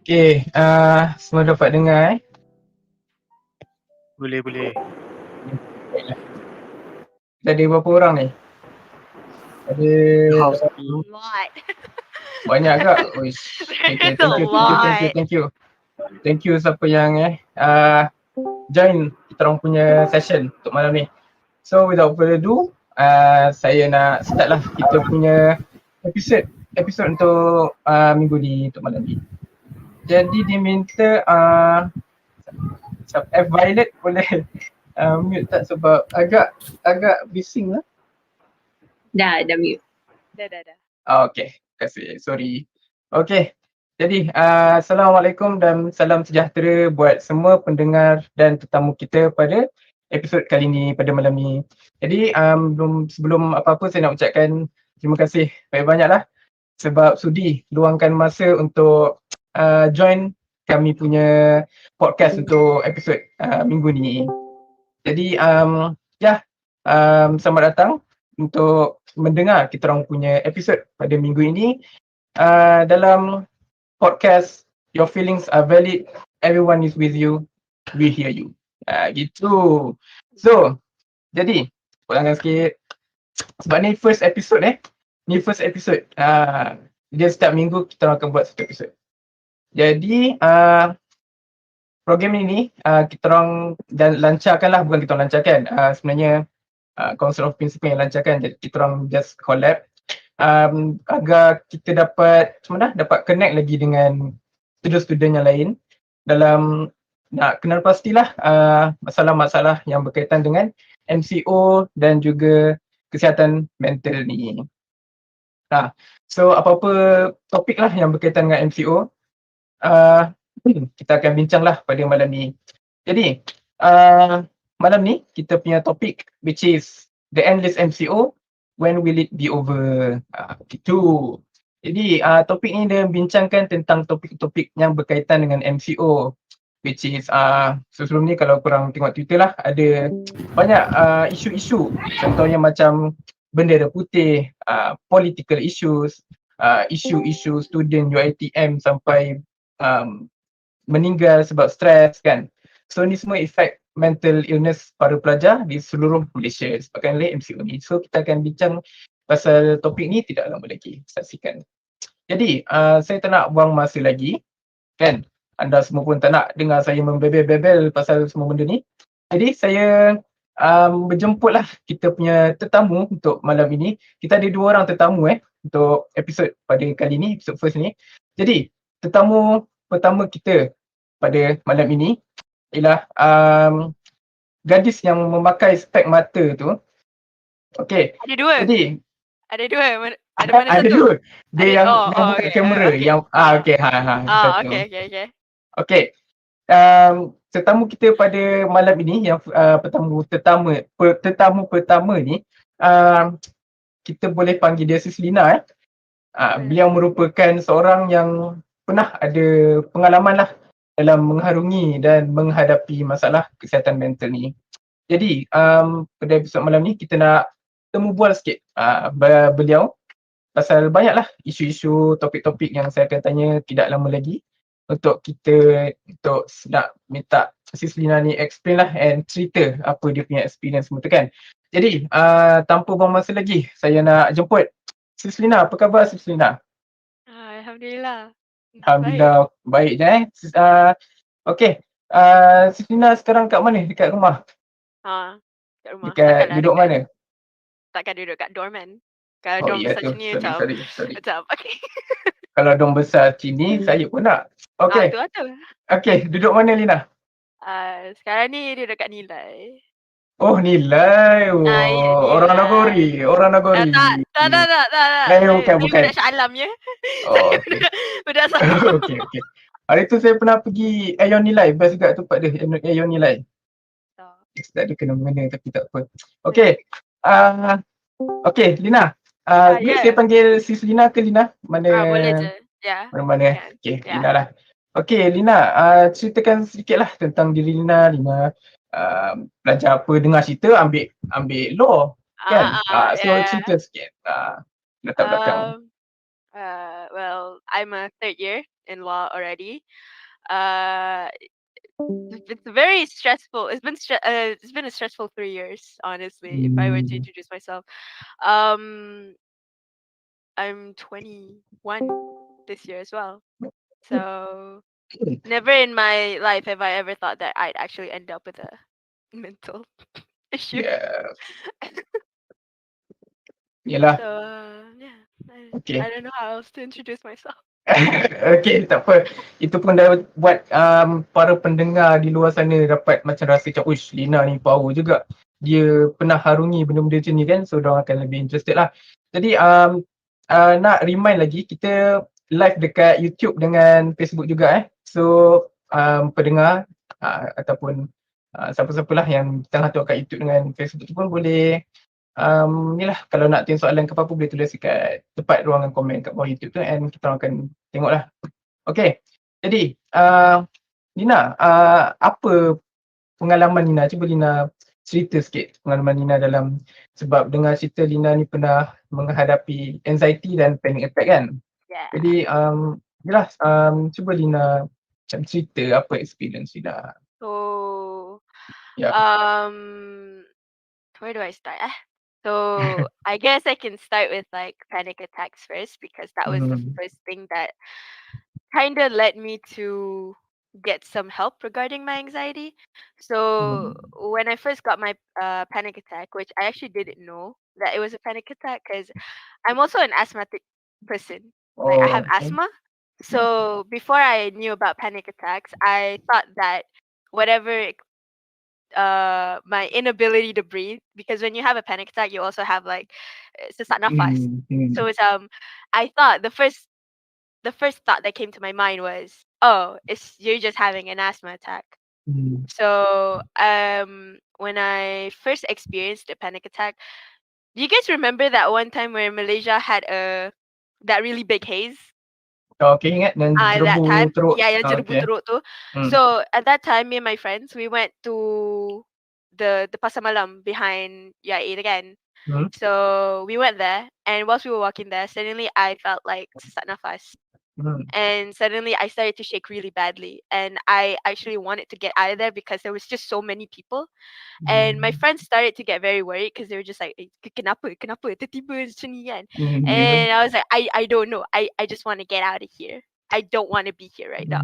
Okay, semua dapat dengar Boleh. Kita ada berapa orang ni? Ada House Lot. banyak agak. Uish. Okay, There's a thank you siapa yang join kita orang punya session untuk malam ni. So without further ado, saya nak start lah kita punya episode untuk minggu ni, untuk malam ni. Jadi diminta Violet boleh mute tak sebab agak bising lah. Dah mute. Dah. Okay, terima kasih. Sorry. Okay, jadi Assalamualaikum dan salam sejahtera buat semua pendengar dan tetamu kita pada episod kali ni, pada malam ni. Jadi sebelum apa-apa saya nak ucapkan terima kasih banyak-banyak lah sebab sudi luangkan masa untuk join kami punya podcast untuk episod minggu ni. Jadi selamat datang untuk mendengar kita orang punya episod pada minggu ini dalam podcast Your Feelings Are Valid, Everyone Is With You, We Hear You. Gitu. So, jadi ulangkan sikit sebab ni first episode Ni first episode. Dia setiap minggu kita orang akan buat satu episod. Jadi program ini kita orang lancarkan lah, bukan kita orang lancarkan. Sebenarnya Council of Principal yang lancarkan, jadi kita orang just collab agar kita dapat connect lagi dengan student-student yang lain dalam nak kenal pastilah masalah-masalah yang berkaitan dengan MCO dan juga kesihatan mental ni. So apa-apa topik lah yang berkaitan dengan MCO kita akan bincang lah pada malam ni. Jadi malam ni kita punya topik which is the Endless MCO, when will it be over? Gitu. Jadi topik ni dia bincangkan tentang topik-topik yang berkaitan dengan MCO, which is sebelum ni kalau korang tengok Twitter lah, ada banyak isu-isu, contohnya macam bendera putih, political issues, isu-isu student UiTM sampai meninggal sebab stres kan. So ni semua efek mental illness para pelajar di seluruh Malaysia disebabkan oleh MCO ni. So kita akan bincang pasal topik ni tidak lama lagi. Saksikan. Jadi saya tak nak buang masa lagi kan. Anda semua pun tak nak dengar saya membebel-bebel pasal semua benda ni. Jadi saya berjemputlah kita punya tetamu untuk malam ini. Kita ada 2 orang tetamu untuk episod pada kali ni, episod first ni. Jadi tetamu pertama kita pada malam ini ialah gadis yang memakai spek mata tu. Okey. Ada 2. Jadi ada 2. Ada mana satu? Ada 2. Dia yang buka okay. kamera yang okey satu. Okey. Okey. Tetamu kita pada malam ini yang tetamu pertama ni kita boleh panggil dia Sis Lina beliau merupakan seorang yang pernah ada pengalaman lah dalam mengharungi dan menghadapi masalah kesihatan mental ni. Jadi pada episod malam ni kita nak temu bual sikit beliau pasal banyaklah isu-isu, topik-topik yang saya akan tanya tidak lama lagi untuk nak minta Sis Lina ni explain lah and cerita apa dia punya experience semua tu kan. Jadi tanpa buang masa lagi, saya nak jemput Sis Lina. Apa khabar Sis Lina? Alhamdulillah. Alhamdulillah baik je okey. Sis Lina sekarang kat mana? Dekat rumah? Kat rumah. Dekat duduk mana? Takkan duduk kat dorm kan? Kalau dorm besar sini sorry. macam okey. Kalau dorm besar sini saya pun nak. Okey. Tu. Okey, duduk mana Lina? Sekarang ni duduk kat Nilai. Oh, Nilai. Oh, Ya, orang Nagori. Tak. Bukan. Budak Shah Alam ya. Oh, okey. Budak Shah Alam. Okey. Hari tu saya pernah pergi Ayon Nilai, best juga tempat dia, Ayon Nilai. Tak ada kena-mengena tapi tak apa. Okey. Okey, Lina. Boleh saya panggil Sis Lina ke Lina? Mana? Boleh je. Ya. Mana? Okey, Lina lah. Okey, Lina, ceritakan sedikitlah tentang diri Lina. Lina belajar apa, dengar cerita ambil law kan? So cerita sikit latar belakang. Well, I'm a third year in law already. Uh, it's very stressful. It's been a stressful 3 years, honestly. If I were to introduce myself, um, I'm 21 this year as well. So never in my life have I ever thought that I'd actually end up with a mental issue. Yeah. Yelah. So yeah, Okay. I don't know how else to introduce myself. Okay, tak apa. Itu pun dah buat para pendengar di luar sana dapat macam rasa macam, uish, Lina ni power juga. Dia pernah harungi benda-benda macam ni kan, so diorang akan lebih interested lah. Jadi nak remind lagi, kita live dekat YouTube dengan Facebook juga So pendengar ataupun siapa-siapa lah yang tengah tengok kat YouTube dengan Facebook tu pun boleh ni lah, kalau nak tengok soalan ke apa-apa boleh tulis dekat tempat ruangan komen kat bawah YouTube tu and kita orang akan tengok lah. Okay, jadi Lina, apa pengalaman Lina? Cuba Lina cerita sikit pengalaman Lina dalam, sebab dengar cerita Lina ni pernah menghadapi anxiety dan panic attack kan? Yeah. Jadi yelah, cuba Lina macam cerita apa experience Lina. So Yeah. where do I start? So I guess I can start with like panic attacks first because that was the first thing that kind of led me to get some help regarding my anxiety. So when I first got my panic attack, which I actually didn't know that it was a panic attack because I'm also an asthmatic person. Like I have Okay. asthma. So before I knew about panic attacks, I thought that whatever my inability to breathe, because when you have a panic attack you also have like sesak nafas. So it's I thought the first thought that came to my mind was, oh, it's you're just having an asthma attack. So when I first experienced a panic attack, do you guys remember that one time where Malaysia had that really big haze? Okay, ingat yang That jerebu time, teruk. yeah, yang jerebu Okay. teruk tu. So at that time, me and my friends, we went to the pasar malam behind IIUM again. So we went there, and whilst we were walking there, suddenly I felt like sesak nafas. And suddenly I started to shake really badly, and I actually wanted to get out of there because there was just so many people. And my friends started to get very worried because they were just like, kenapa tiba-tiba macam ni kan. And I was like, I don't know, I just want to get out of here. I don't want to be here right now.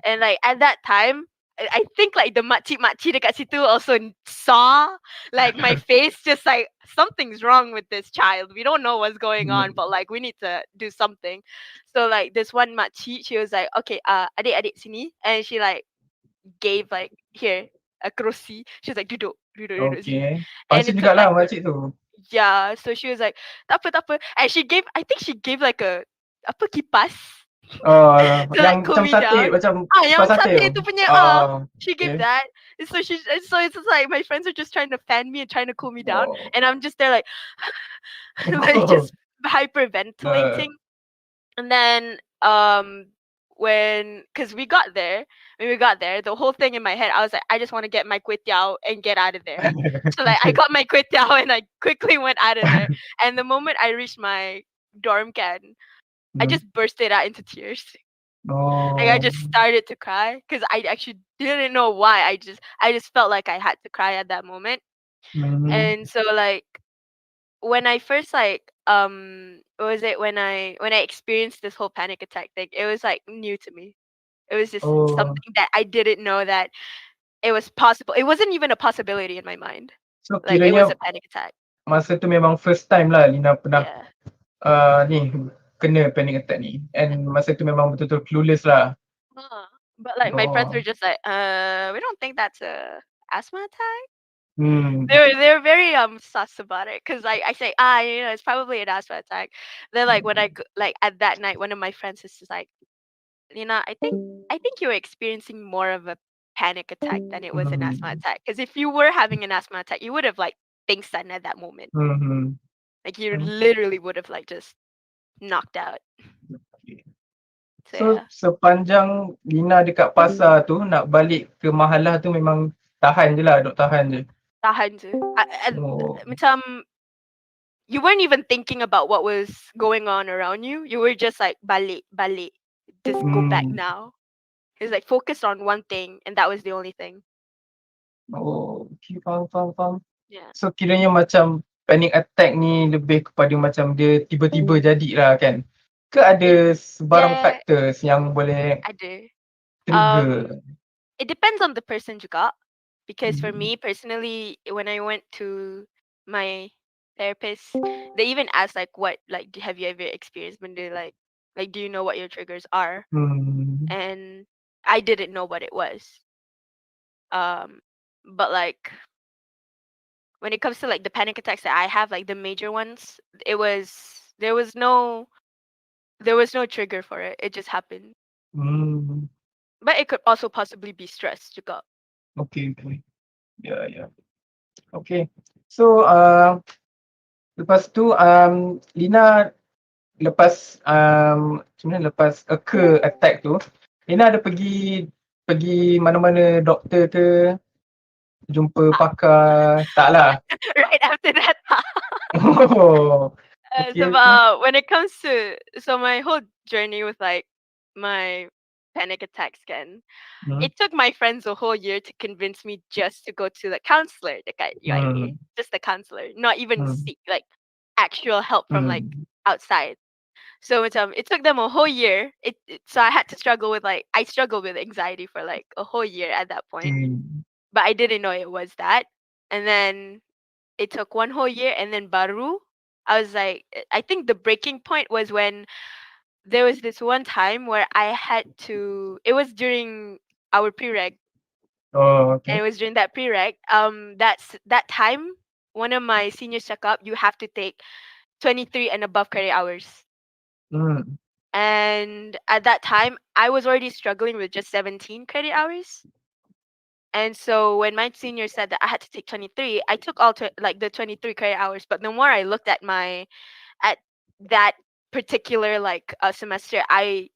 And like at that time, I think like the makcik dekat situ also saw like my face, just like something's wrong with this child. We don't know what's going on, but like we need to do something. So like this one makcik, she was like, okay, adik sini, and she like gave like, here, a kerusi. She was like, duduk sini. Okay. And Pasti it took jugalah like makcik tu. yeah, so she was like, tak apa, and I think she gave like a kipas. To like Yang cool macam me sate, down. macam Yang kipas sate sate tu. tu punya, she gave Okay. that. So it's just like my friends are just trying to fan me and trying to cool me down, and I'm just there like, like just hyperventilating. And then because we got there, the whole thing in my head, I was like, I just want to get my kway teow and get out of there. So like I got my kway teow and I quickly went out of there. And the moment I reached my dorm can, I just bursted out into tears. Like I just started to cry because I actually didn't know why. I just felt like I had to cry at that moment. And so like when I first like what was it when I experienced this whole panic attack thing, it was like new to me. It was just something that I didn't know that it was possible. It wasn't even a possibility in my mind. So Like it was kiranya a panic attack. masa tu memang first time lah Lina pernah Yeah. ni kena panic attack ni, and masa tu memang betul-betul clueless lah. But like my friends were just like, we don't think that's a asthma attack. They were very sus about it because I say it's probably an asthma attack. Then like when like at that night, one of my friends is just like, Lina, I think you were experiencing more of a panic attack than it was an asthma attack. Because if you were having an asthma attack, you would have like pingsan at that moment. Like you literally would have like just knocked out. So sepanjang Lina dekat pasar tu nak balik ke mahalah tu memang tahan je lah, duk tahan je. Tahan je. Macam you weren't even thinking about what was going on around you. You were just like balik, balik, just go back Hmm. now. It's like focused on one thing, and that was the only thing. Oh, okay, faham, faham, faham. Yeah. So kiranya macam panic attack ni lebih kepada macam dia tiba-tiba jadilah kan? Ke It ada sebarang yeah, factors yang boleh ada. trigger? It depends on the person juga. Because for Hmm. me personally, when I went to my therapist, they even asked like, "What like have you ever experienced?" When they like, "Do you know what your triggers are?" Hmm. And I didn't know what it was. Um, but like when it comes to like the panic attacks that I have, like the major ones, it was there was no there was no trigger for it. It just happened. Hmm. But it could also possibly be stress juga. Okay, okay. Ya, ya. Okay. So, lepas tu, Lina lepas, macam mana lepas occur attack tu, Lina ada pergi pergi mana-mana doktor ke, jumpa Ah, pakar? Tak lah. right after that. Oh, okay, okay. So when it comes to my whole journey with like my panic attacks again, Hmm. it took my friends a whole year to convince me just to go to the counselor, the guy, Hmm. just the counselor, not even Hmm. seek like actual help from like Hmm. outside. So it took them a whole year. So I had to struggle with like I struggled with anxiety for like a whole year at that point, Hmm. but I didn't know it was that. And then it took one whole year, and then baru I was like, I think the breaking point was when there was this one time where I had to. It was during our prereq, Oh, and okay. it was during that prereq. That time. One of my seniors check up. You have to take 23 and above credit hours. Hmm. And at that time, I was already struggling with just 17 credit hours. And so when my senior said that I had to take 23, I took like the 23 credit hours. But the more I looked at that particular like semester, I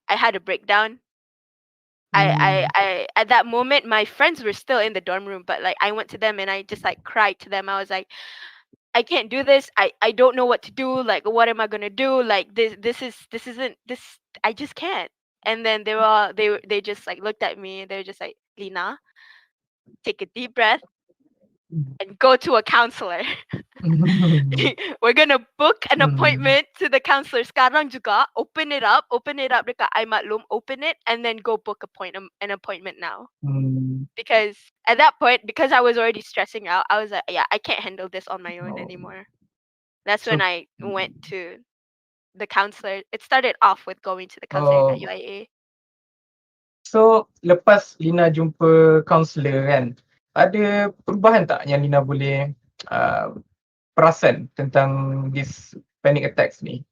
had a breakdown. Hmm. I at that moment my friends were still in the dorm room, but like I went to them and I just like cried to them. I was like, I can't do this. I don't know what to do. Like, what am I gonna do? Like, this isn't this. I just can't. And then they just like looked at me and they were just like, Lina, take a deep breath and go to a counselor. Hmm. We're gonna book an Hmm. appointment to the counselor. Sekarang juga, open it up dekat iMaklum, open it, and then go book an appointment now. Hmm. Because at that point, because I was already stressing out, I was like, yeah, I can't handle this on my own Oh. anymore. That's when So, I went to the counselor. It started off with going to the counselor at oh. UIA. So, lepas Lina jumpa kaunselor kan, ada perubahan tak yang Lina boleh uh, perasan tentang this panic attacks ni?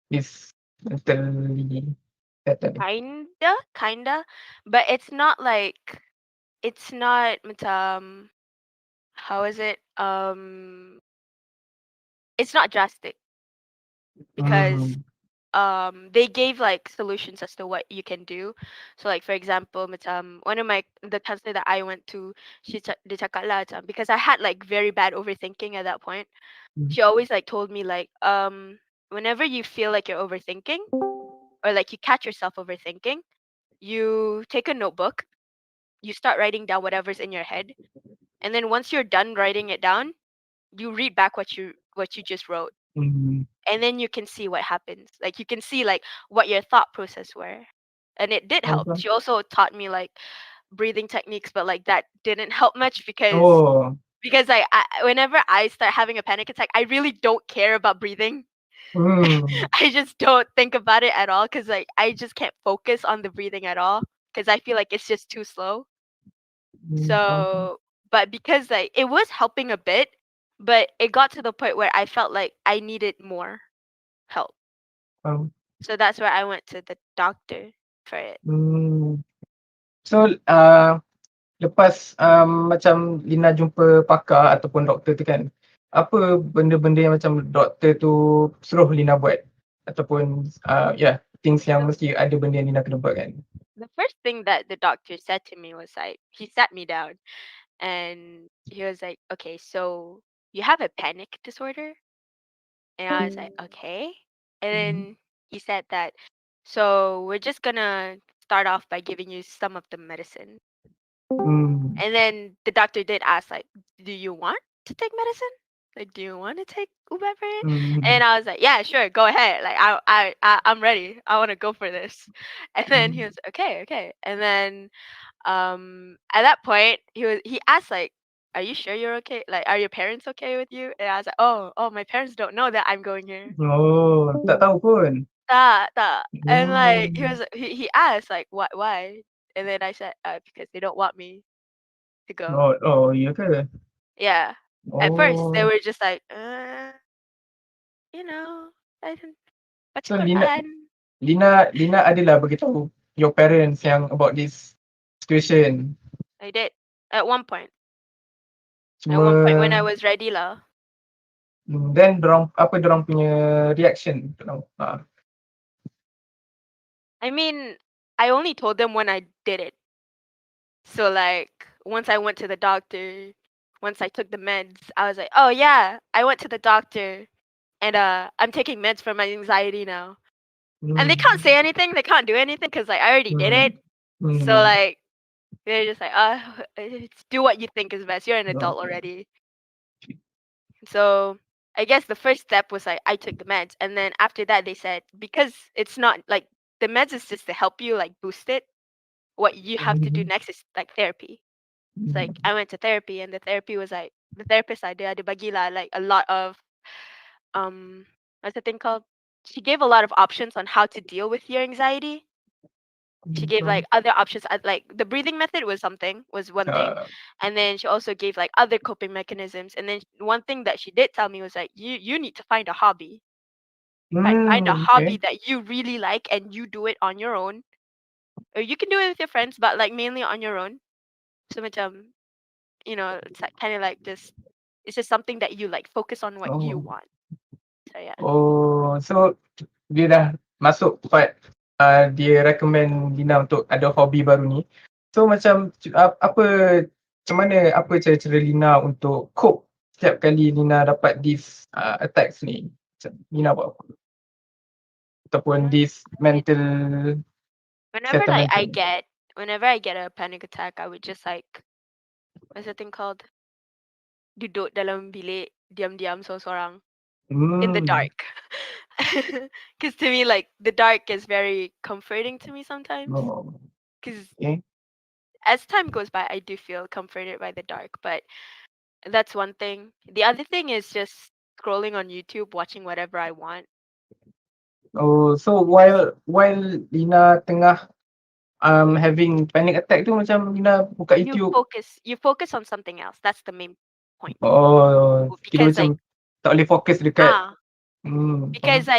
This mentally attack ni? Kinda, but it's not how is it? It's not drastic because Hmm. they gave like solutions as to what you can do. So like for example, one of the counselor that I went to, dia cakap lah macam, because I had like very bad overthinking at that point. Hmm. She always like told me like whenever you feel like you're overthinking or like you catch yourself overthinking, you take a notebook, you start writing down whatever's in your head, and then once you're done writing it down, you read back what you just wrote, Hmm. and then you can see what happens. Like you can see like what your thought process were. And it did help. Faham. She also taught me like breathing techniques, but like that didn't help much Oh. because I whenever I start having a panic attack, I really don't care about breathing. Hmm. I just don't think about it at all because like I just can't focus on the breathing at all because I feel like it's just too slow. Hmm. Faham. So, but because like it was helping a bit, but it got to the point where I felt like I needed more help. Faham. So that's where I went to the doctor for it. Hmm. So, lepas macam Lina jumpa pakar ataupun doktor tu kan, apa benda-benda yang macam doktor tu suruh Lina buat? Ataupun things yang The, mesti ada benda yang Lina kena buat kan? the first thing that the doctor said to me was like, he sat me down and he was like, okay, so you have a panic disorder? And I was like, okay. And then he said that, so we're just gonna start off by giving you some of the medicine. And then the doctor did ask, like, do you want to take medicine? Like, do you want to take ubeverin? And I was like, yeah, sure, go ahead. Like, I'm ready. I want to go for this. And then he was okay, okay. And then at that point he asked, like, are you sure you're okay? Like, are your parents okay with you? And I was like, oh, my parents don't know that I'm going here. Oh, tak tahu pun. Tak, tak. And like Hmm. he asked, like, why? And then I said, because they don't want me to go. Ya ke? Yeah. At first they Oh. were just like, I didn't baca So Lina Quran. Lina adalah beritahu your parents yang about this situation. I did at one point. At Cuma one point when I was ready lah. then dorang punya reaction? I mean, I only told them when I did it. So like once I went to the doctor, once I took the meds, I was like, oh yeah, I went to the doctor and I'm taking meds for my anxiety now. And they can't say anything, they can't do anything because like I already did it. So like they're just like, do what you think is best. You're an adult already. So I guess the first step was like I took the meds, and then after that they said, because it's not like the meds is just to help you like boost it. What you have to do next is like therapy. It's like I went to therapy, and the therapy was like the therapist ada bagi lah like a lot of what's the thing called? She gave a lot of options on how to deal with your anxiety. She gave like other options, like the breathing method was one thing, and then she also gave like other coping mechanisms. And then one thing that she did tell me was like, you need to find a hobby. Like find a hobby that you really like and you do it on your own, or you can do it with your friends, but like mainly on your own. So macam, it's like kind of like just it's just something that you like focus on what you want. So yeah. Oh, so dia dah masuk part dia recommend Lina untuk ada hobi baru ni. So macam macam mana cara Lina untuk cope setiap kali Lina dapat these attacks ni? Macam Lina buat apa? Ataupun this mental Whenever like I mental. get a panic attack, I would just like, what's the thing called? Duduk dalam bilik, diam-diam seorang in the dark. Because to me, like the dark is very comforting to me sometimes. Because as time goes by, I do feel comforted by the dark. But that's one thing. The other thing is just scrolling on YouTube, watching whatever I want. Oh, so while Lina tengah having panic attack tu macam Lina buka YouTube. You focus on something else. That's the main point. Oh, kira because macam like tak boleh fokus dekat. Because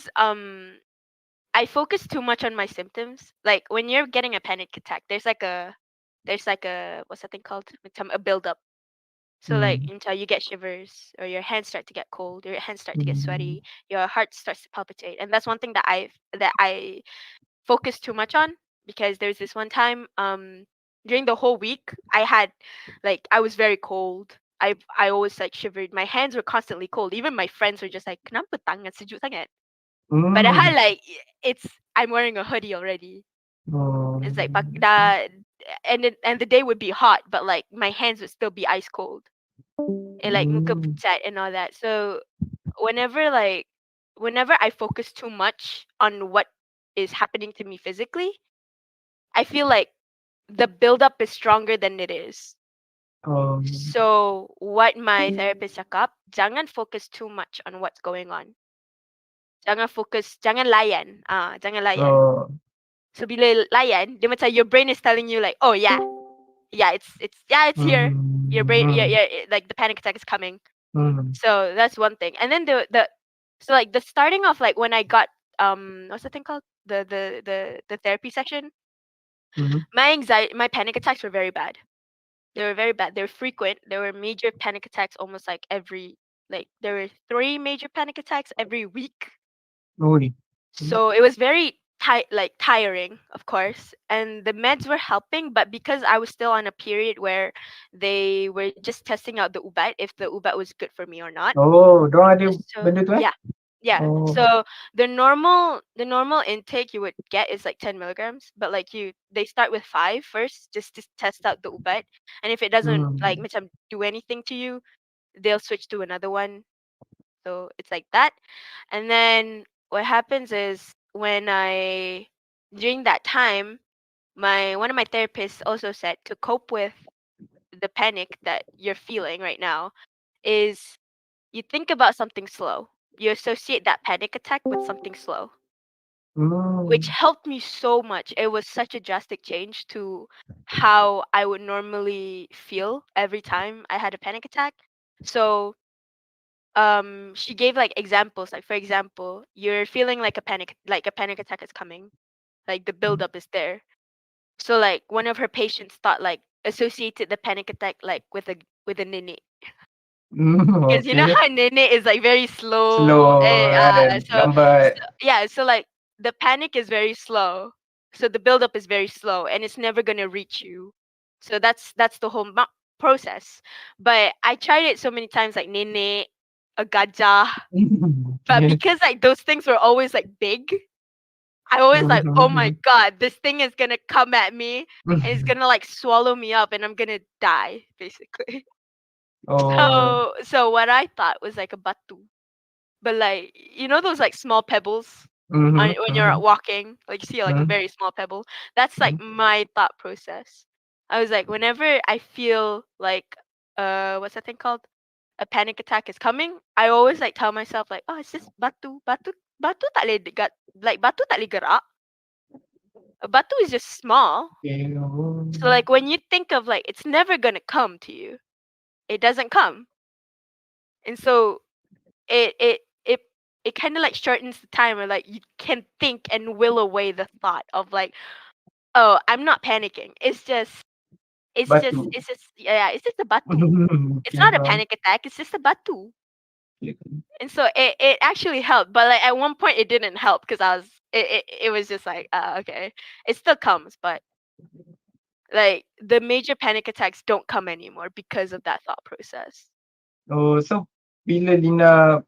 I focus too much on my symptoms. Like when you're getting a panic attack, there's like a what's that thing called? A build-up. So like until you get shivers, or your hands start to get cold, your hands start to get sweaty, your heart starts to palpitate, and that's one thing that I focus too much on. Because there's this one time during the whole week I was very cold. I always like shivered. My hands were constantly cold. Even my friends were just like, "Kenapa tangan sejuk sangat?" But I had like I'm wearing a hoodie already. It's like and the day would be hot, but like my hands would still be ice cold. And like muka pucat and all that. So whenever I focus too much on what is happening to me physically, I feel like the buildup is stronger than it is. So what my therapist cakap, jangan focus too much on what's going on. Jangan layan. Jangan layan. So bila layan, dia macam your brain is telling you like, oh yeah, it's here. Your brain, like the panic attack is coming. So that's one thing. And then so like the starting off, like when I got what's the thing called, the therapy section, my panic attacks were very bad. They were very bad. They were frequent. There were major panic attacks almost like there were 3 major panic attacks every week. So it was very tiring, of course, and the meds were helping, but because I was still on a period where they were just testing out the ubat, if the ubat was good for me or not. Oh, dorang ada So benda tu yeah, yeah. Oh. So the normal intake you would get is like 10 milligrams, but like they start with 5 first just to test out the ubat, and if it doesn't like Hmm. macam do anything to you, they'll switch to another one. So it's like that. And then what happens is during that time, my one of my therapists also said to cope with the panic that you're feeling right now is you think about something slow. You associate that panic attack with something slow, which Hmm. helped me so much. It was such a drastic change to how I would normally feel every time I had a panic attack. So she gave like examples, like for example, you're feeling like a panic attack is coming, like the buildup is there. So like one of her patients thought like associated the panic attack like with a nene, because you know Okay. how nene is like very slow, Slow kan, so lambat. yeah, so like the panic is very slow, so the buildup is very slow and it's never gonna reach you. So that's the whole process. But I tried it so many times, like nene, a gajah. But Okay. because like those things were always like big, I always like, oh my Mhm. god, this thing is gonna come at me and it's gonna like swallow me up and I'm gonna die, basically. Oh. So what I thought was like a batu. But like those like small pebbles Mhm, when you're mhm, walking, like you see like a mhm, very small pebble. That's like mhm, my thought process. I was like, whenever I feel like what's that thing called? A panic attack is coming, I always like tell myself like, oh, it's just batu, batu tak boleh like batu tak boleh gerak. A batu is just small. okay, oh. So like when you think of like it's never gonna come to you, it doesn't come, and so it it it it kind of like shortens the time where like you can think and will away the thought of like, oh, I'm not panicking. Batu. Yeah, it's just a batu. It's Okay, not a faham. panic attack. It's just a batu. Okay. And so it actually helped, but like at one point it didn't help because it was just like okay, it still comes, but like the major panic attacks don't come anymore because of that thought process. Oh, so bila Lina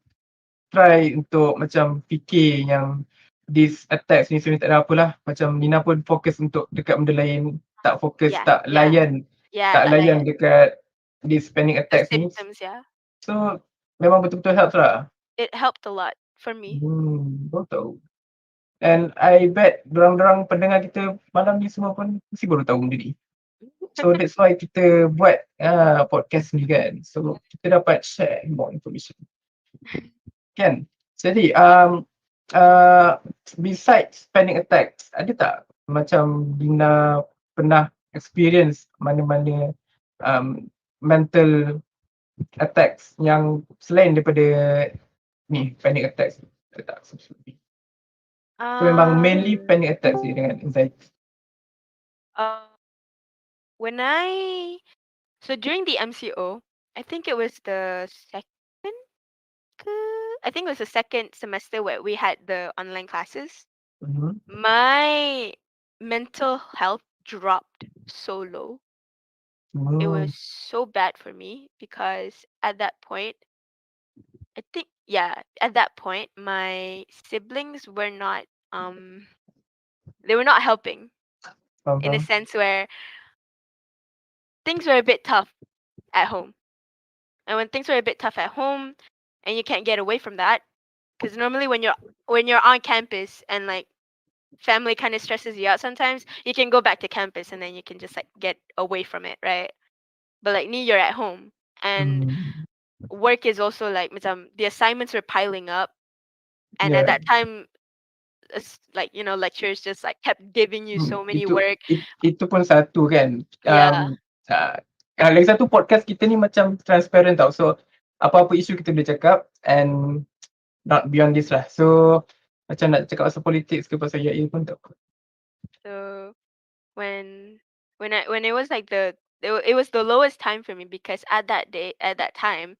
try untuk macam fikir yang these attacks ni sebenarnya tak ada apa lah. Macam Lina pun fokus untuk dekat benda lain, tak fokus, Yeah, tak yeah, layan, yeah. tak Tak layan layan dekat these panic the attacks ni. symptoms. Yeah, So memang betul-betul helps lah. it helped a lot for me. Baru tahu. And I bet dorang-dorang pendengar kita malam ni semua pun mesti baru tahu benda ni. So that's why kita buat podcast ni kan. So kita dapat share more information. Kan? Jadi besides panic attacks, ada tak macam Lina pernah experience mana-mana mental attacks yang selain daripada ni panic attacks? Ada tak specifically? So memang mainly Um, panic attacks je dengan anxiety. uh, when so during the MCO, I think it was the second. I think it was the second semester where we had the online classes. Mhm. My mental health dropped so low. It Hmm. was so bad for me because at that point, I think yeah, at that point my siblings were not they were not helping Faham, in a faham. sense where things were a bit tough at home. And when things were a bit tough at home and you can't get away from that, because normally when you're on campus and like family kind of stresses you out sometimes, you can go back to campus and then you can just like get away from it, right? But like me, you're at home and Hmm. work is also like macam the assignments were piling up, and at Yeah. that time like lecturers just like kept giving you so many Itu work. itu pun satu kan. Yeah. Ah, lagi satu podcast kita ni macam transparent tau. So apa-apa isu kita boleh cakap and not beyond this lah. So macam nak cakap pasal politik ke pasal IAI pun tak apa. So when when it was like it was the lowest time for me because at that time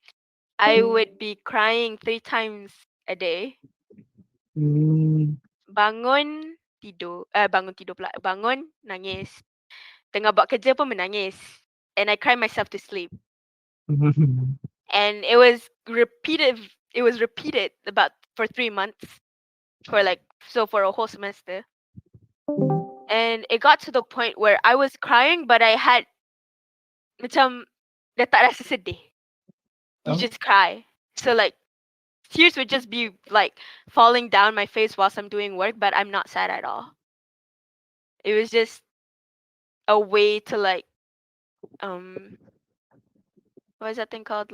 I would be crying 3 times a day. Hmm. Bangun bangun tidur pula, bangun nangis. Tengah buat kerja pun menangis. And I cry myself to sleep. And it was repeated about for 3 months, for a whole semester. And it got to the point where I was crying, but I had macam dah tak rasa sedih. You Oh. just cry. So tears would just be falling down my face whilst I'm doing work, but I'm not sad at all. It was just a way to what is that thing called?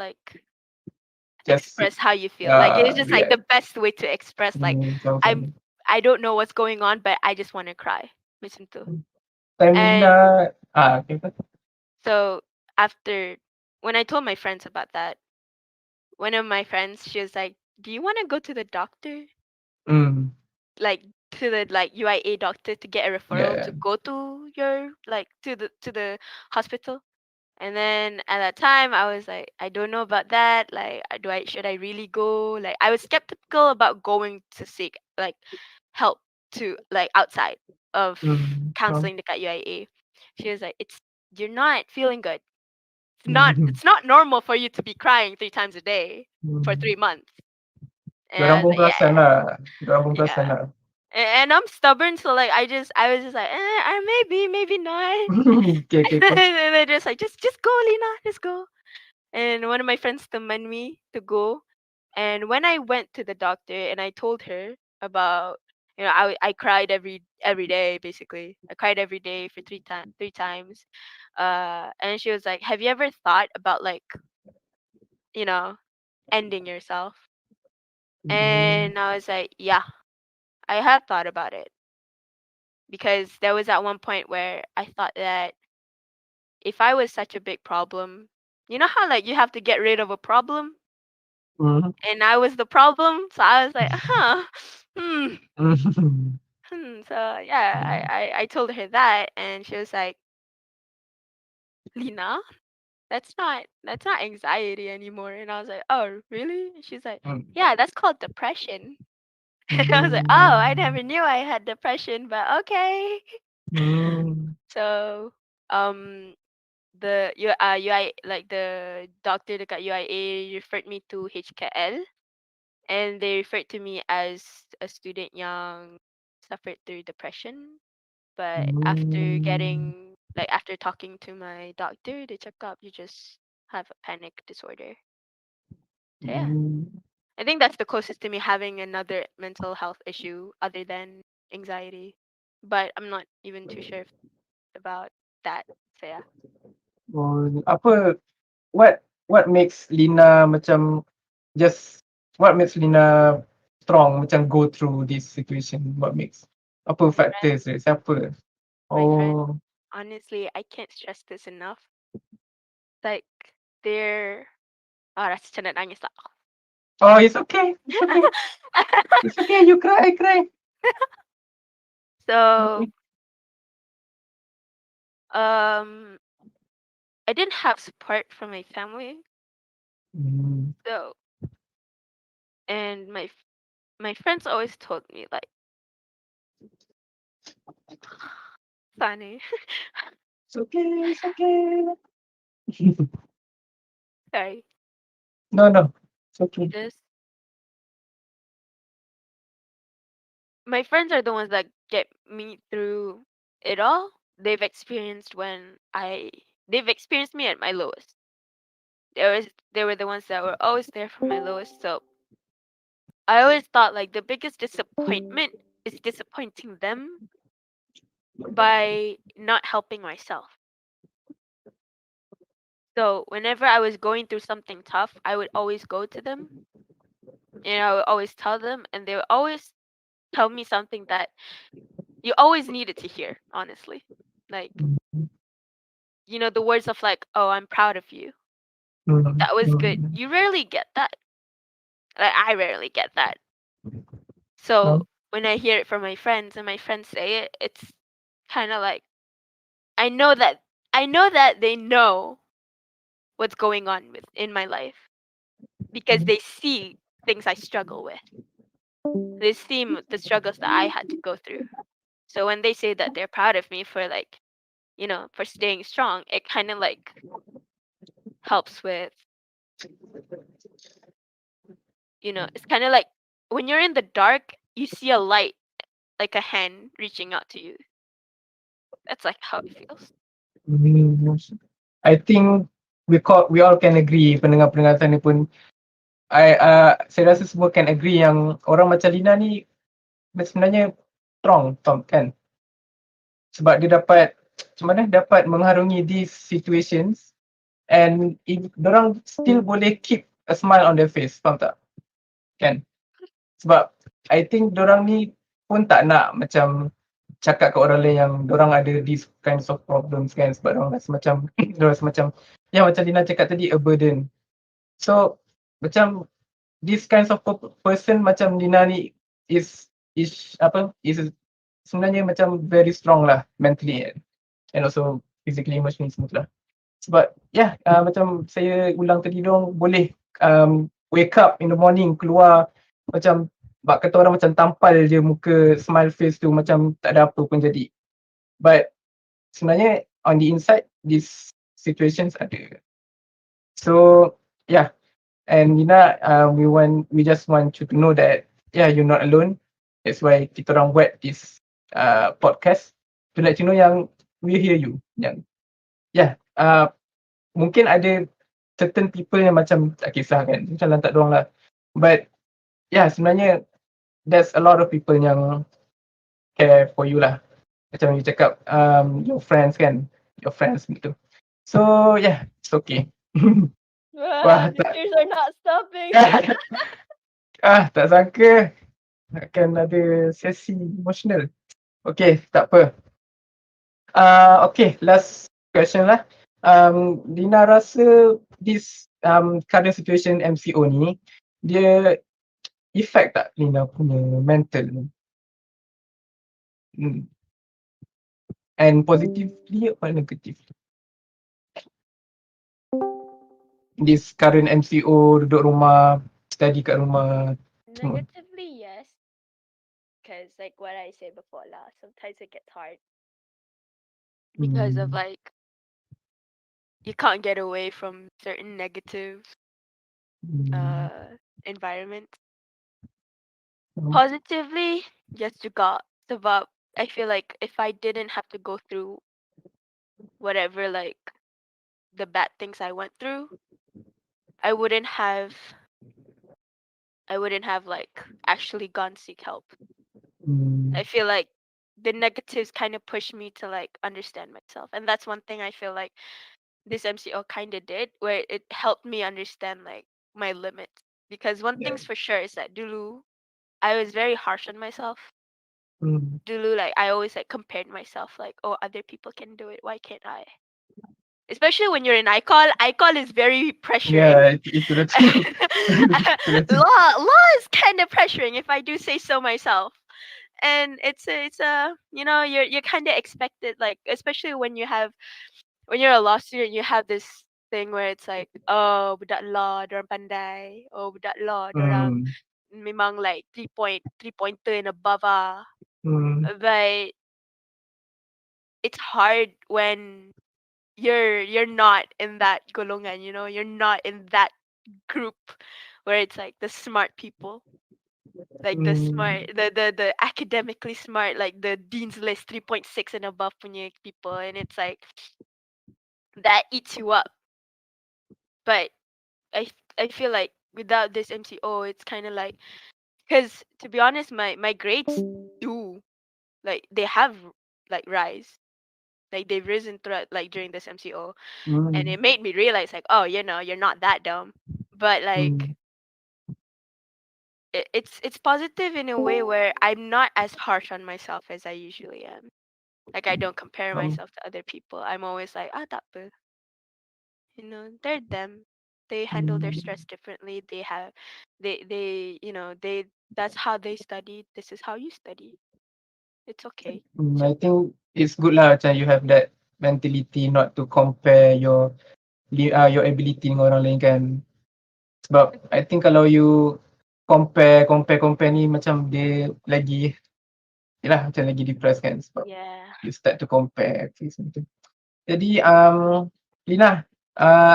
Just Express how you feel. It's just yeah. the best way to express Tahu. I don't know what's going on, but I just want to cry. Macam tu. Time And Lina okay. so after when I told my friends about that, one of my friends, she was like, "Do you want to go to the doctor? Mm. Like to the UIA doctor to get a referral Yeah. to go to your to the hospital?" And then at that time, I was like, I don't know about that. Should I really go? I was skeptical about going to seek help to outside of Faham. counseling dekat UIA. She was like, you're not feeling good. Mhm. It's not normal for you to be crying 3 times a day for 3 months. And Diorang I was pun like, perasan yeah, lah. Diorang pun perasan yeah. lah. And I'm stubborn, so I was just like, maybe not. Okay. And they're just like, just go, Lina, just go. And one of my friends summoned me to go. And when I went to the doctor and I told her about, I cried every day basically. I cried every day for 3 times. And she was like, "Have you ever thought about you know, ending yourself?" And I was like, "Yeah, I have thought about it." Because there was at one point where I thought that if I was such a big problem, you know how you have to get rid of a problem? Mhm. And I was the problem, so I was like, huh, hmm, So yeah, I told her that, and she was like, Lina, that's not anxiety anymore. And I was like, oh really? And she's like, yeah, that's called depression. And I was like, oh, I never knew I had depression, but okay. So the UI the doctor dekat UIA referred me to HKL, and they referred to me as a student yang suffered through depression. But after after talking to my doctor, they check up, you just have a panic disorder. So yeah, I think that's the closest to me having another mental health issue other than anxiety. But I'm not even too sure about that. So yeah. Apa what makes Lina macam just what makes Lina strong macam go through this situation? What makes apa factors dia? Siapa? My friend, Oh. honestly, I can't stress this enough. Like they're rasa macam nak nangis lah. Oh, it's okay. It's okay. It's okay. You cry, cry. So Okay. I didn't have support from my family. So and my friends always told me funny. It's okay. It's okay. Sorry. No. It's okay. Just my friends are the ones that get me through it all. They've experienced they've experienced me at my lowest. They were the ones that were always there for my lowest. So I always thought the biggest disappointment is disappointing them by not helping myself. So whenever I was going through something tough, I would always go to them and I would always tell them, and they would always tell me something that you always needed to hear, honestly. The words of "Oh, I'm proud of you." That was good. You rarely get that. I rarely get that. So when I hear it from my friends and my friends say it, it's kind of I know that they know what's going on in my life because they see things I struggle with. They see the struggles that I had to go through. So when they say that they're proud of me for like, for staying strong, it kind of like helps with, it's kind of like when you're in the dark, you see a light, like a hand reaching out to you. That's like how it feels. I think we all can agree, pendengar-pendengar sana pun saya rasa semua can agree yang orang macam Lina ni sebenarnya strong kan, sebab dia dapat mengharungi these situations and dorang still boleh keep a smile on their face, faham tak? Kan? Sebab I think dorang ni pun tak nak macam cakap kat orang lain yang dorang ada these kinds of problems kan, sebab dorang rasa macam macam Lina cakap tadi, a burden. So macam this kinds of person macam Lina ni is sebenarnya macam very strong lah mentally and also physically, emotionally semua tu lah. Sebab macam saya ulang tadi, dong boleh wake up in the morning, keluar macam bak kata orang macam tampal je muka, smile face tu macam tak ada apa pun jadi. But sebenarnya on the inside these situations ada. So and Lina, we just want you to know that you're not alone. That's why kita orang buat this podcast to let you know yang we hear you. Yang mungkin ada certain people yang macam tak kisah kan, macam lantak doang lah. But sebenarnya there's a lot of people yang care for you lah. Macam you cakap, your friends kan, your friends gitu. So it's okay. Wah, The tears are not stopping. tak sangka akan ada sesi emotional. Okay, tak apa. Okay, last question lah. Lina rasa this current situation MCO ni, dia effect tak Lina punya mental ni? And positively or negatively? This current MCO, duduk rumah, study kat rumah. Negatively, yes. Because like what I said before lah, sometimes it gets hard because of like you can't get away from certain negative environment. Positively, yes juga. Sebab I feel like if I didn't have to go through whatever like the bad things I went through, I wouldn't have like actually gone seek help. I feel like the negatives kind of pushed me to like understand myself, and that's one thing I feel like this MCO kind of did, where it helped me understand like my limits. Because one thing's for sure is that dulu I was very harsh on myself. Dulu, like I always like compared myself like, oh, other people can do it, why can't I? Especially when you're in IIKOL. IIKOL is very pressuring. Itu dah true. Law is kind of pressuring, if I do say so myself. And it's a you're kind of expected, like especially when you're a law student, you have this thing where it's like, oh, budak law dorang pandai, oh, budak law dorang memang like 3 pointer and above but it's hard when you're not in that golongan, you're not in that group where it's like the smart people, like the smart, the academically smart, like the dean's list 3.6 and above punya people, and it's like that eats you up. But I feel like without this MCO, it's kind of like, because to be honest, my grades do like they have like rise, like they've risen throughout like during this MCO, and it made me realize like, oh, you're not that dumb. But like it's positive in a way where I'm not as harsh on myself as I usually am. Like I don't compare myself to other people. I'm always like, tak apa. They're them. They handle their stress differently. They have they that's how they study. This is how you study. It's okay. I think it's good lah macam you have that mentality not to compare your ability dengan orang lain kan. Sebab I think kalau you compare ni, macam dia lagi yelah macam lagi depressed kan sebab Yeah. you start to compare face macam tu. Jadi Lina,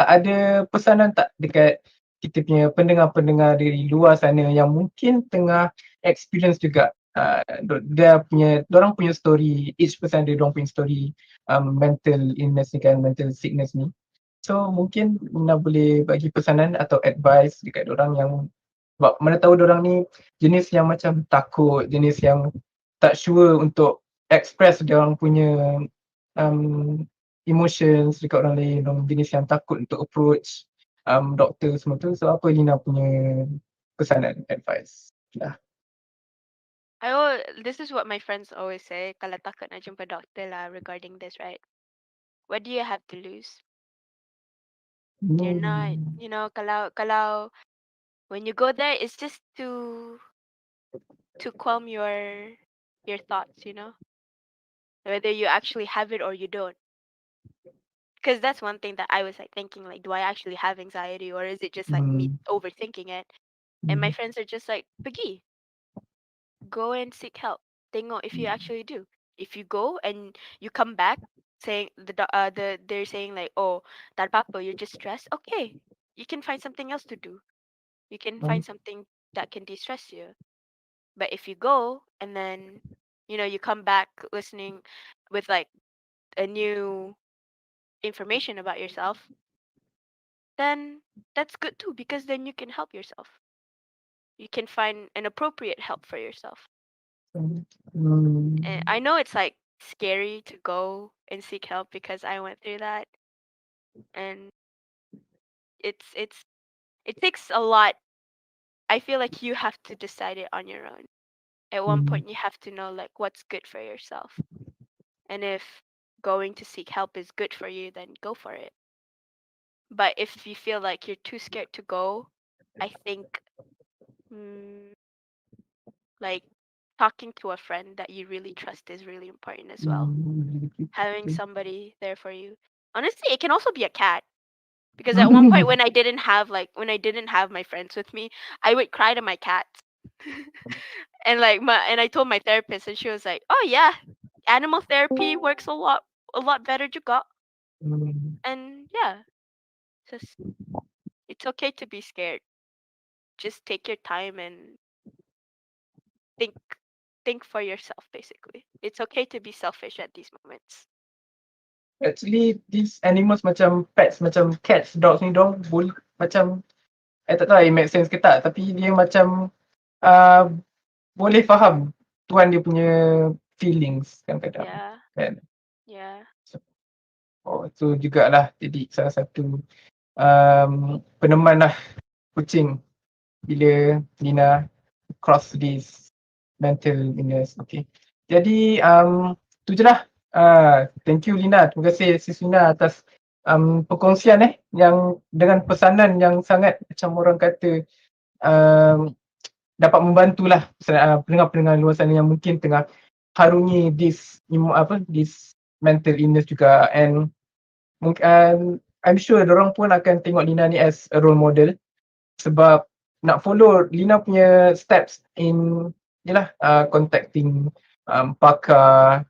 ada pesanan tak dekat kita punya pendengar-pendengar dari luar sana yang mungkin tengah experience juga dorang punya story, each person ada dorang punya story mental illness ni kan, mental sickness ni. So mungkin Lina boleh bagi pesanan atau advice dekat dorang yang sebab mana tahu dorang ni jenis yang macam takut, jenis yang tak sure untuk express dorang punya um, emotions dekat orang lain, orang jenis yang takut untuk approach doktor semua tu. So apa Lina punya pesanan, advice? Lah. This is what my friends always say. Kalau takut nak jumpa doktor lah regarding this, right? What do you have to lose? You're not, kalau when you go there, it's just to calm your thoughts, whether you actually have it or you don't. Because that's one thing that I was like thinking, like, do I actually have anxiety or is it just like me overthinking it? And my friends are just like, pergi, go and seek help. Tengok if you actually do. If you go and you come back saying they're saying like, oh, tak ada apa-apa, you're just stressed. Okay, you can find something else to do. You can find something that can de-stress you. But if you go and then you come back listening with like a new information about yourself, then that's good too because then you can help yourself. You can find an appropriate help for yourself. And I know it's like scary to go and seek help because I went through that, and it takes a lot. I feel like you have to decide it on your own. At one point you have to know like what's good for yourself. And if going to seek help is good for you, then go for it. But if you feel like you're too scared to go, I think like talking to a friend that you really trust is really important as well. Having somebody there for you. Honestly, it can also be a cat. Because at one point when I didn't have my friends with me, I would cry to my cat. And I told my therapist and she was like, "Oh yeah, animal therapy works a lot better juga." And yeah, just it's okay to be scared. Just take your time and think think for yourself basically. It's okay to be selfish at these moments. Actually these animals macam pets, macam cats, dogs ni dong boleh macam tak tahu it make sense ke tak, tapi dia macam boleh faham tuan dia punya feelings kadang-kadang. Yeah. Kan? Yeah. Itu jugalah jadi salah satu peneman lah kucing bila Lina cross this mental illness. Okay. Jadi tu je lah. Thank you Lina. Terima kasih Sis Lina atas perkongsian yang dengan pesanan yang sangat macam orang kata dapat membantulah pendengar-pendengar luar sana yang mungkin tengah harungi this mental illness juga, and I'm sure dorang pun akan tengok Lina ni as a role model sebab nak follow Lina punya steps in contacting pakar,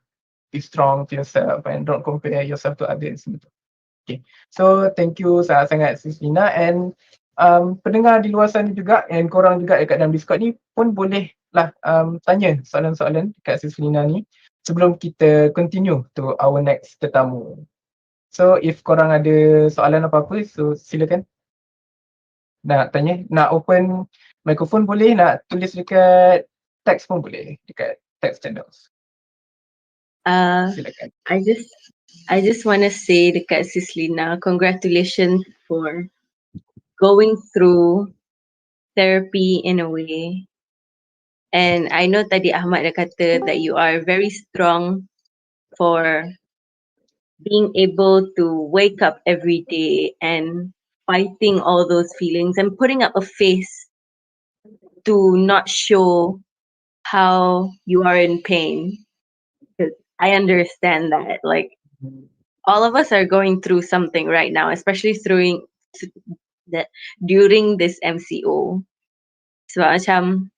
be strong to yourself and don't compare yourself to others. Okay. So thank you sangat-sangat Sis Lina, and pendengar di luar sana juga and korang juga dekat dalam Discord ni pun boleh lah tanya soalan-soalan dekat Sis Lina ni sebelum kita continue to our next tetamu. So if korang ada soalan apa-apa, so silakan. Nak tanya, nak open microphone boleh, nak tulis dekat text pun boleh, dekat text channels. Silakan. I just want to say dekat Sis Lina, congratulations for going through therapy in a way. And I know tadi Ahmad dah kata that you are very strong for being able to wake up every day and fighting all those feelings and putting up a face to not show how you are in pain. Because I understand that, like, all of us are going through something right now, especially during this MCO. So macam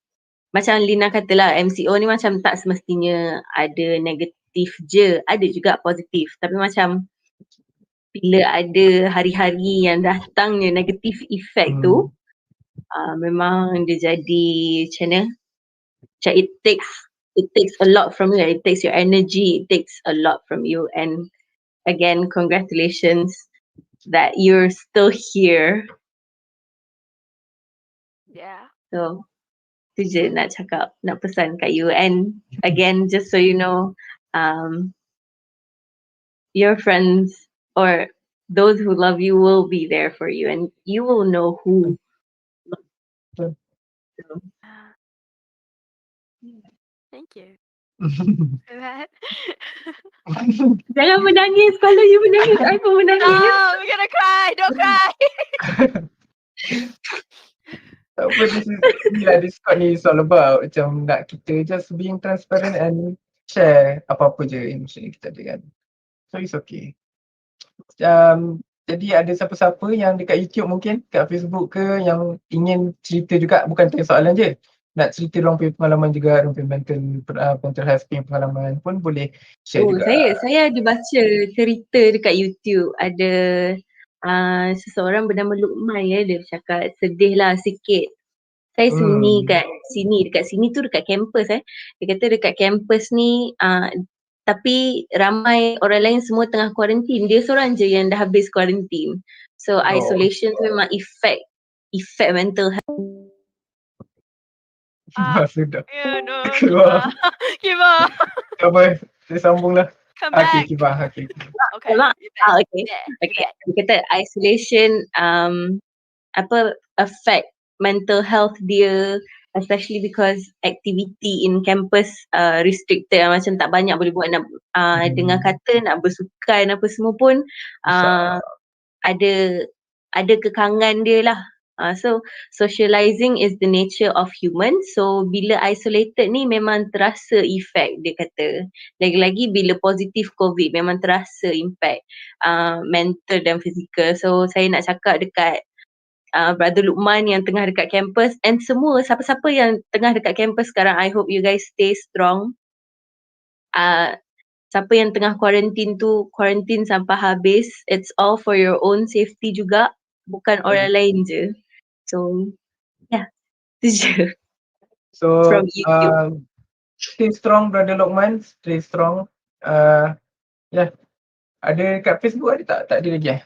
macam Lina katalah, MCO ni macam tak semestinya ada negatif je, ada juga positif. Tapi macam bila ada hari-hari yang datangnya negatif effect tu, memang dia jadi macam mana, macam it takes a lot from you, it takes your energy, it takes a lot from you. And again, congratulations that you're still here. Yeah. So tu je nak cakap, nak pesan kat you. And again, just so you know, your friends or those who love you will be there for you, and you will know who. Thank you for that. Jangan menangis. Kalau you menangis, I pun menangis. No, we're gonna cry. Don't cry. Tak apa, inilah Discord ni is all about. Macam nak kita just being transparent and share apa-apa je emotion yang kita ada kan. So it's okay. Jadi ada siapa-siapa yang dekat YouTube mungkin, kat Facebook ke yang ingin cerita juga, bukan tanya soalan je. Nak cerita diorang punya pengalaman juga, diorang punya mental health punya pengalaman pun boleh share juga. Saya ada baca cerita dekat YouTube. Ada seseorang bernama Lukman ya, dia cakap sedih lah sikit. Saya sembunyi kat sini, dekat sini tu dekat kampus Dia kata dekat kampus ni tapi ramai orang lain semua tengah kuarantin. Dia seorang je yang dah habis kuarantin. So isolation tu memang effect mental health. Sudah. Yeah, no. Keluar. Kiba. Tak apa, saya sambung lah. Come back. Okay, Kibah. Okay. Okay. Okay. Dia kata isolation affect mental health dia, especially because activity in campus restricted, macam tak banyak boleh buat. Nak dengan kata nak bersukan apa semua pun ada kekangan dia lah. So socializing is the nature of human. So bila isolated ni memang terasa effect, dia kata. Lagi-lagi bila positif COVID memang terasa impact mental dan fizikal. So saya nak cakap dekat Brother Lukman yang tengah dekat campus, and semua siapa-siapa yang tengah dekat campus sekarang, I hope you guys stay strong. Siapa yang tengah quarantine tu, quarantine sampai habis. It's all for your own safety juga, bukan orang lain je. So yeah, tu je. So From YouTube. stay strong Brother Lokman, stay strong. Yeah. Ada kat Facebook ada tak? Tak ada lagi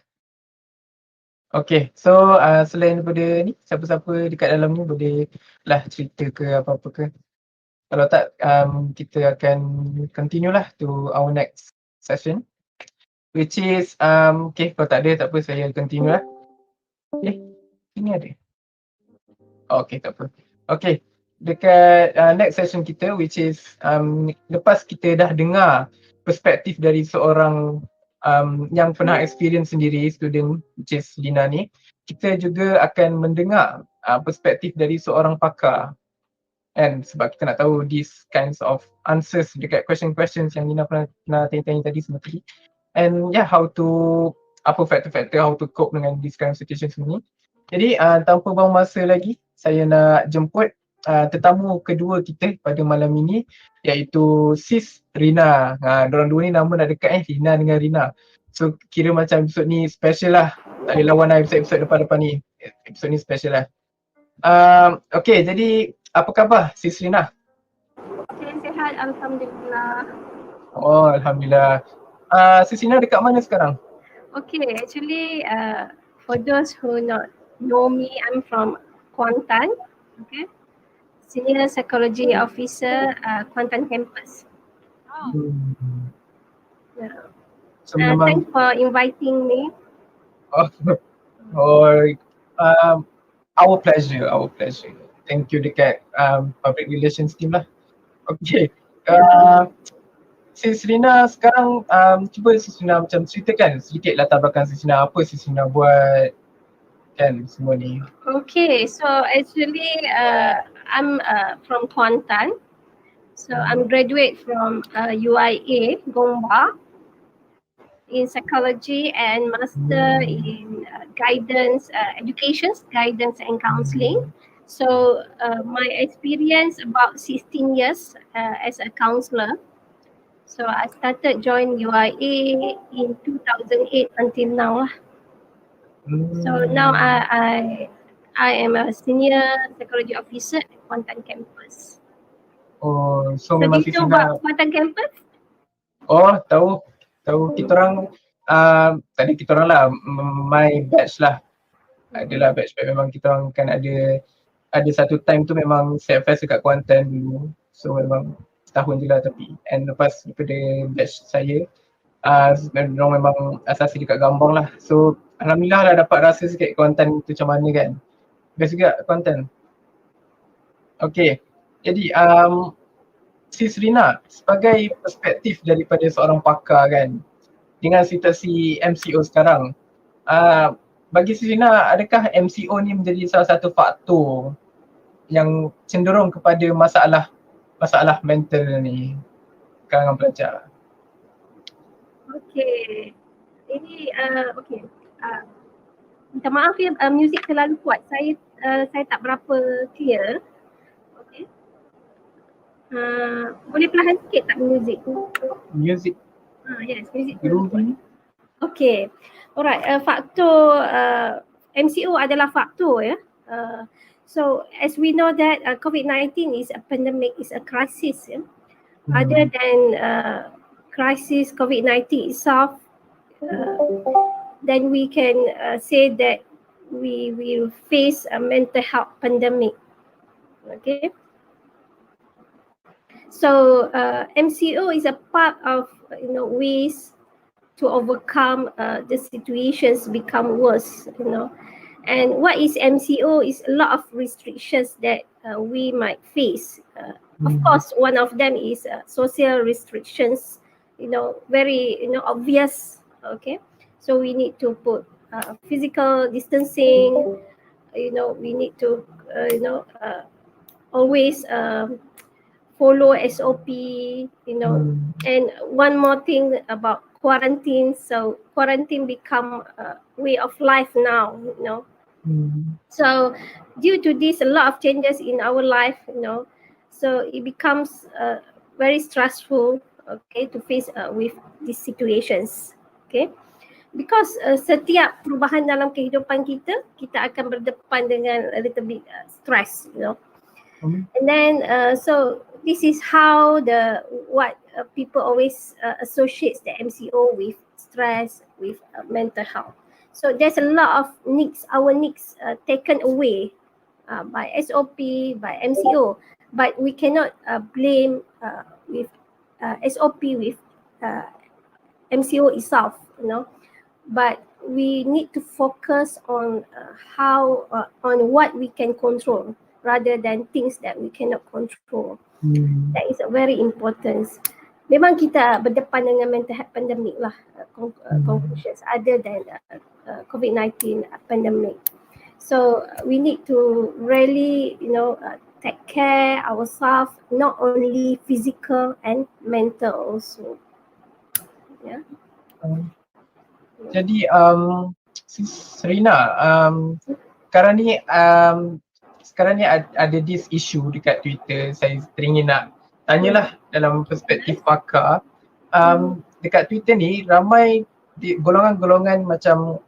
Okay, so selain daripada ni, siapa-siapa dekat dalam ni boleh lah cerita ke apa-apa ke. Kalau tak, kita akan continue lah to our next session, which is okay, kalau tak ada tak apa, saya continue lah. Sini ada. Okay, tak apa. Okay, dekat next session kita, which is lepas kita dah dengar perspektif dari seorang yang pernah experience sendiri, student, which is Lina ni, kita juga akan mendengar perspektif dari seorang pakar. And sebab kita nak tahu these kinds of answers dekat question-questions yang Lina pernah tanya-tanya tadi semua tadi. And yeah, how to, apa faktor-faktor how to cope dengan this kind of situation semua ni. Jadi tanpa buang masa lagi, saya nak jemput tetamu kedua kita pada malam ini, iaitu Sis Rina. Diorang dua ni nama nak dekat Lina dengan Rina. So kira macam episod ni special lah. Tak ada lawan lah episod depan-depan ni. Episod ni special lah. Okay, jadi apa khabar Sis Rina? Saya sihat, Alhamdulillah. Oh, Alhamdulillah. Sis Rina dekat mana sekarang? Okay, actually for those who not know me, I'm from Kuantan. Okay, Senior Psychology Officer, Kuantan Campus. Yeah. So memang Thanks for inviting me. Our pleasure. Thank you dekat public relations team lah. Okay. Sis Rina sekarang cuba Sis Rina macam ceritakan sedikit latar belakang Sis Rina, apa Sis Rina buat kan semua ni. Okay, so actually I'm from Kuantan. So I'm graduate from UIA Gomba in psychology and master in guidance, education, guidance and counseling. So my experience about 16 years as a counselor. So I started join UIA in 2008 until now lah. So now I am a senior psychology officer at Kuantan campus. Oh, so So memang do you Sis know Rina. about Kuantan campus? Oh, tahu kita orang tadi kita orang lah my batch lah. Adalah batch memang kita orang kan ada satu time tu memang set fest dekat Kuantan dulu. So memang setahun je lah tapi and lepas daripada batch saya memang asasi dekat Gambang lah. So alhamdulillah lah dapat rasa sikit Kuantan tu macam mana kan. Best juga Kuantan. Okay. Jadi Sis Rina, sebagai perspektif daripada seorang pakar kan, dengan situasi MCO sekarang, bagi Sis Rina, adakah MCO ni menjadi salah satu faktor yang cenderung kepada masalah mental ni kalangan pelajar? Okay. Ini okay. Minta maaf ya, muzik terlalu kuat. Saya tak berapa clear. Okay. Boleh perlahan sikit tak muzik? Music Yes, muzik terlalu kuat. groovy. Okay. Alright, faktor MCO adalah faktor ya. So as we know that COVID-19 is a pandemic, is a crisis ya. Other than crisis COVID-19 itself, then we can say that we will face a mental health pandemic. Okay. So MCO is a part of ways to overcome the situations become worse, And what is MCO is a lot of restrictions that we might face. Of course, one of them is social restrictions, very obvious. Okay, so we need to put physical distancing. We need to always follow SOP, and one more thing about quarantine. So quarantine become a way of life now, So due to this, a lot of changes in our life, so it becomes very stressful, okay, to face with these situations, okay. Because setiap perubahan dalam kehidupan kita akan berdepan dengan a little bit stress, And then so this is how what people always associates the MCO with stress, with mental health. So there's a lot of our needs taken away by SOP, by MCO, but we cannot blame with SOP with MCO itself, But we need to focus on on what we can control rather than things that we cannot control. That is very important. Memang kita berdepan dengan mental health pandemic lah, conclusions other than COVID-19 pandemic. So we need to really, take care ourselves, not only physical and mental also. Yeah. Jadi Sis Rina, sekarang ni ada this issue dekat Twitter. Saya teringin nak tanyalah dalam perspektif pakar. Dekat Twitter ni ramai golongan-golongan macam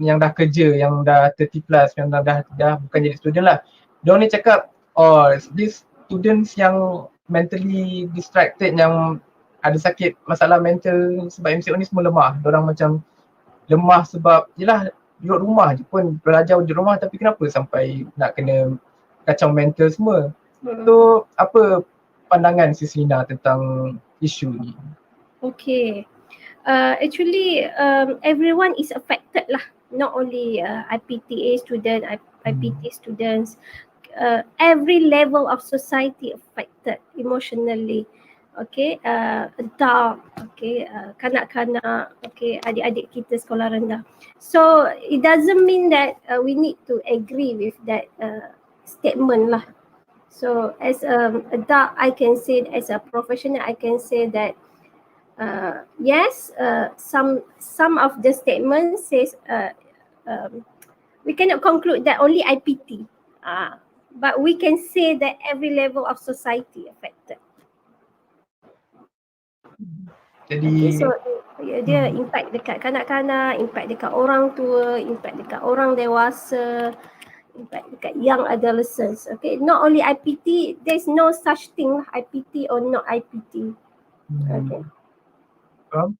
yang dah kerja, yang dah 30 plus, yang dah bukan jadi student lah. Diorang ni cakap, these students yang mentally distracted, yang ada sakit masalah mental sebab MCO ni semua lemah. Diorang macam lemah sebab yelah duduk rumah je pun, belajar di rumah, tapi kenapa sampai nak kena kacau mental semua. So apa pandangan Sis Lina tentang isu ni? Okay, actually everyone is affected lah, not only IPTA student, IPT students, every level of society affected emotionally. Okay, adult, okay, kanak-kanak, okay, adik-adik kita sekolah rendah. So it doesn't mean that we need to agree with that statement lah. So as an adult, I can say, as a professional, I can say that yes, some of the statements says we cannot conclude that only IPT. but we can say that every level of society affected. Okay, Jadi so dia impact dekat kanak-kanak, impact dekat orang tua, impact dekat orang dewasa, impact dekat young adolescents. Okay, not only IPT, there's no such thing IPT or not IPT. Okay. faham?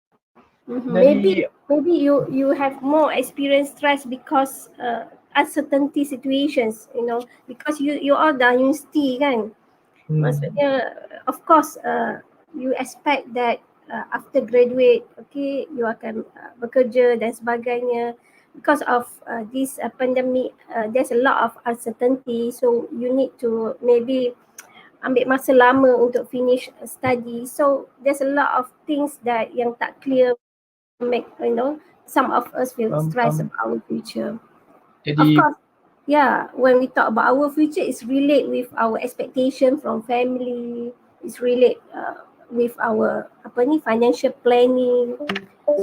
Maybe you have more experience stress because uncertainty situations, you know, because you all dah university kan. Maksudnya of course you expect that after graduate, okay, you akan bekerja dan sebagainya. Because of this pandemic, there's a lot of uncertainty, so you need to maybe ambil masa lama untuk finish study. So there's a lot of things that yang tak clear, make, you know, some of us feel stressed about our future. Jadi, of course, yeah, when we talk about our future, it's relate with our expectation from family, it's relate with our financial planning.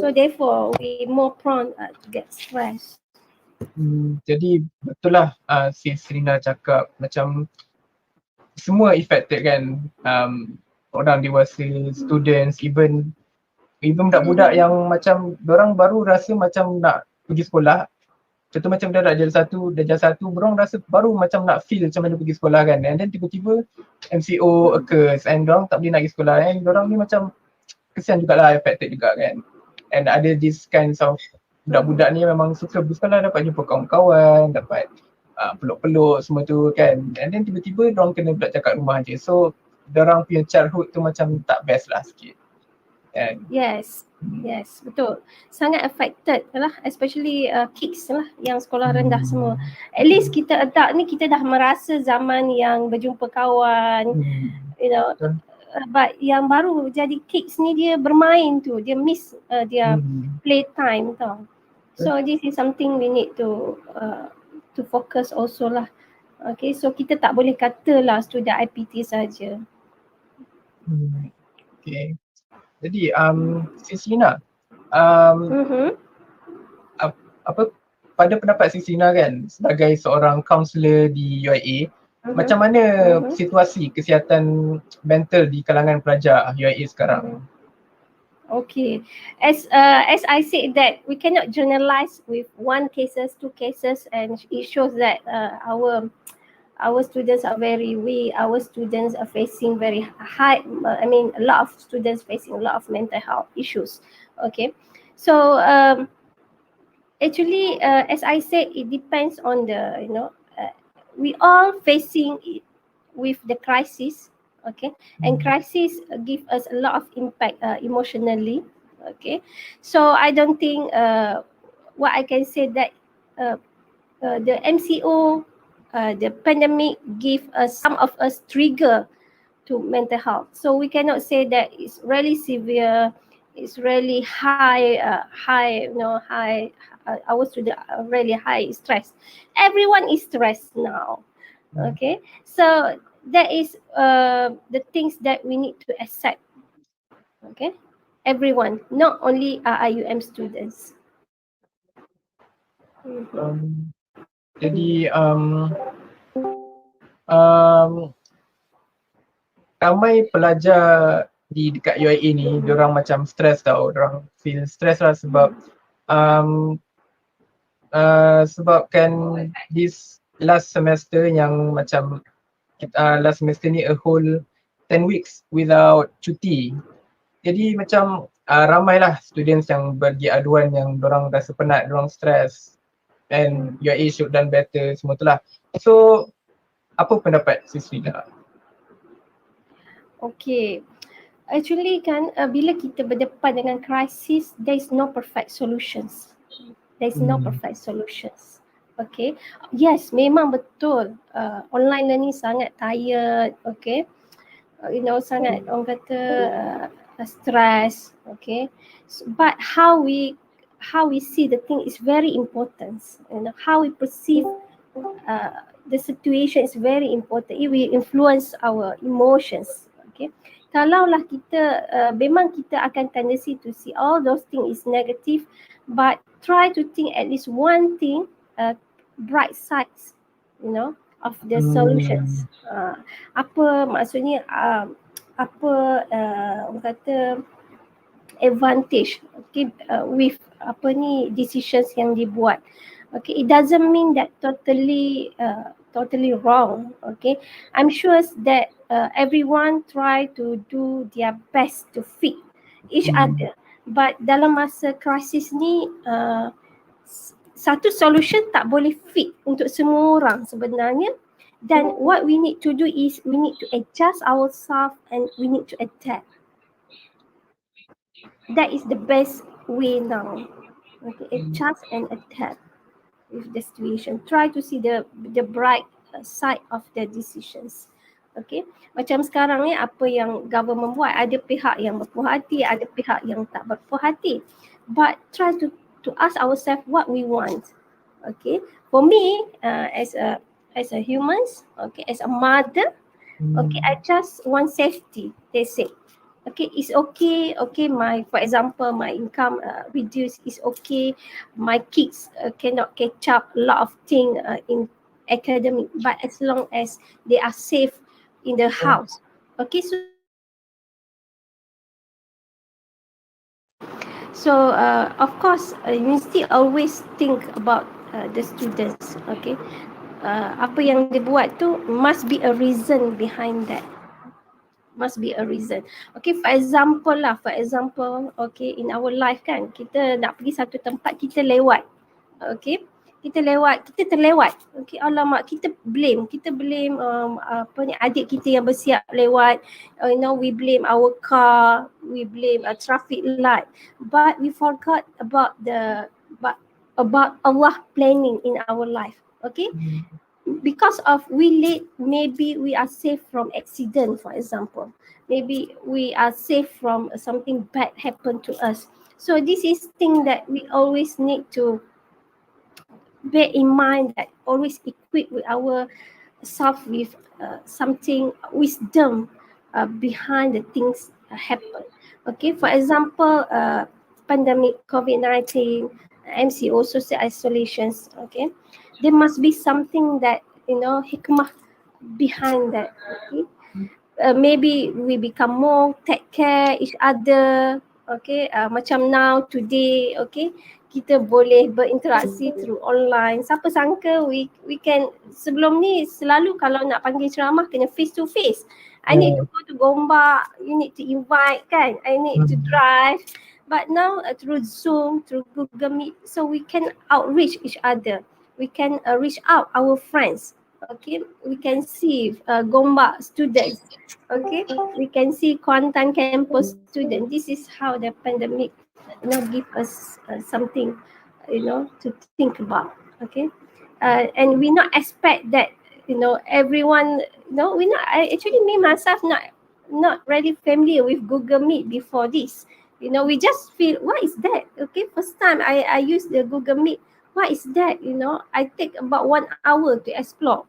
So therefore we more prone to get stressed. jadi betul lah Sis Rina cakap macam semua affected kan, orang dewasa, students, even budak-budak yang macam dorang baru rasa macam nak pergi sekolah. Contoh macam dah nak darjah satu, dorang rasa baru macam nak feel macam mana pergi sekolah kan, and then tiba-tiba MCO occurs and dorang tak boleh nak pergi sekolah, and dorang ni macam kesian jugalah, affected juga kan. And ada this kinds of budak-budak ni memang suka pergi sekolah, dapat jumpa kawan-kawan, dapat peluk-peluk semua tu kan, and then tiba-tiba dorang kena pula cakap rumah je, so dorang punya childhood tu macam tak best lah sikit. And Yes, betul. Sangat affected lah, especially kids lah yang sekolah rendah semua. At least kita adult ni kita dah merasa zaman yang berjumpa kawan, you know. But yang baru jadi kids ni dia bermain tu, dia miss dia playtime tau. So this is something we need to focus also lah. Okay, so kita tak boleh kata lah student IPT saja. Okay. Jadi Sis Lina, apa pada pendapat Sis Lina kan sebagai seorang kaunselor di UIA, macam mana situasi kesihatan mental di kalangan pelajar UIA sekarang? Okay, as I said that we cannot generalize with one cases, two cases, and it shows that our students are very weak. Our students are facing very high. I mean, a lot of students facing a lot of mental health issues. Okay, so actually, as I said, it depends on the we all facing it with the crisis. Okay, and crisis give us a lot of impact emotionally. Okay, so I don't think what I can say that the MCO, the pandemic give us, some of us trigger to mental health. So we cannot say that it's really severe, it's really high, our students are really high stress. Everyone is stressed now. Okay, so that is the things that we need to accept. Okay, everyone, not only IIUM students. Jadi ramai pelajar di dekat UIA ni, diorang macam stress tau, diorang feel stress lah sebab sebabkan this last semester yang macam last semester ni a whole 10 weeks without cuti. Jadi macam ramailah students yang bagi aduan yang dorang rasa penat, dorang stress, and UIA should done better, semua tu lah. So apa pendapat Sis Rina? Okay, actually kan bila kita berdepan dengan krisis, there is no perfect solutions. There is no perfect solutions. Okay, yes, memang betul online learning sangat tired. Okay, sangat orang kata stress. Okay, but how we see the thing is very important. How we perceive the situation is very important. It will influence our emotions. Okay, kalaulah kita memang kita akan tendency to see all those things is negative, but try to think at least one thing, bright sides, of the solutions. Apa maksudnya apa orang kata advantage, okay, with apa ni decisions yang dibuat. Okay, it doesn't mean that totally wrong. Okay, I'm sure that everyone try to do their best to fit each other. But dalam masa krisis ni, satu solution tak boleh fit untuk semua orang sebenarnya. Dan what we need to do is we need to adjust ourselves and we need to adapt. That is the best way now. Okay, adjust and adapt with the situation. Try to see the bright side of the decisions. Okay, macam sekarang ni apa yang government buat, ada pihak yang berpuas hati, ada pihak yang tak berpuas hati. But try to ask ourselves what we want. Okay, for me as a humans, okay, as a mother, okay, I just want safety. They say, okay, it's okay. Okay, for example, my income reduced. It's okay. My kids cannot catch up a lot of things in academic, but as long as they are safe in the house. Okay, so of course, university always think about the students. Okay, apa yang dia buat tu must be a reason behind that. Must be a reason. Okay, for example, okay, in our life kan, kita nak pergi satu tempat, kita lewat. Okay, kita terlewat. Okay, alamak, kita blame apa ni, adik kita yang bersiap lewat. We blame our car, we blame a traffic light, but we forgot about about Allah planning in our life. Okay, because of we late, maybe we are safe from accident, for example. Maybe we are safe from something bad happen to us. So this is thing that we always need to bear in mind, that always equip with our self with something wisdom behind the things happen. Okay, for example, pandemic COVID-19, MCO, social isolations. Okay, there must be something that hikmah behind that. Okay, maybe we become more take care each other. Okay, macam now today, okay, kita boleh berinteraksi through online. Siapa sangka we can, sebelum ni selalu kalau nak panggil ceramah kena face to face. I need to go to Gombak, you need to invite kan, I need to drive. But now through Zoom, through Google Meet, so we can outreach each other. We can reach out our friends. Okay, we can see Gombak students. Okay, we can see Kuantan campus students. This is how the pandemic give us something to think about. Okay, and we not expect that everyone, we not, actually me myself not really familiar with Google Meet before this. We just feel, what is that? Okay, first time I use the Google Meet, what is that? I take about 1 hour to explore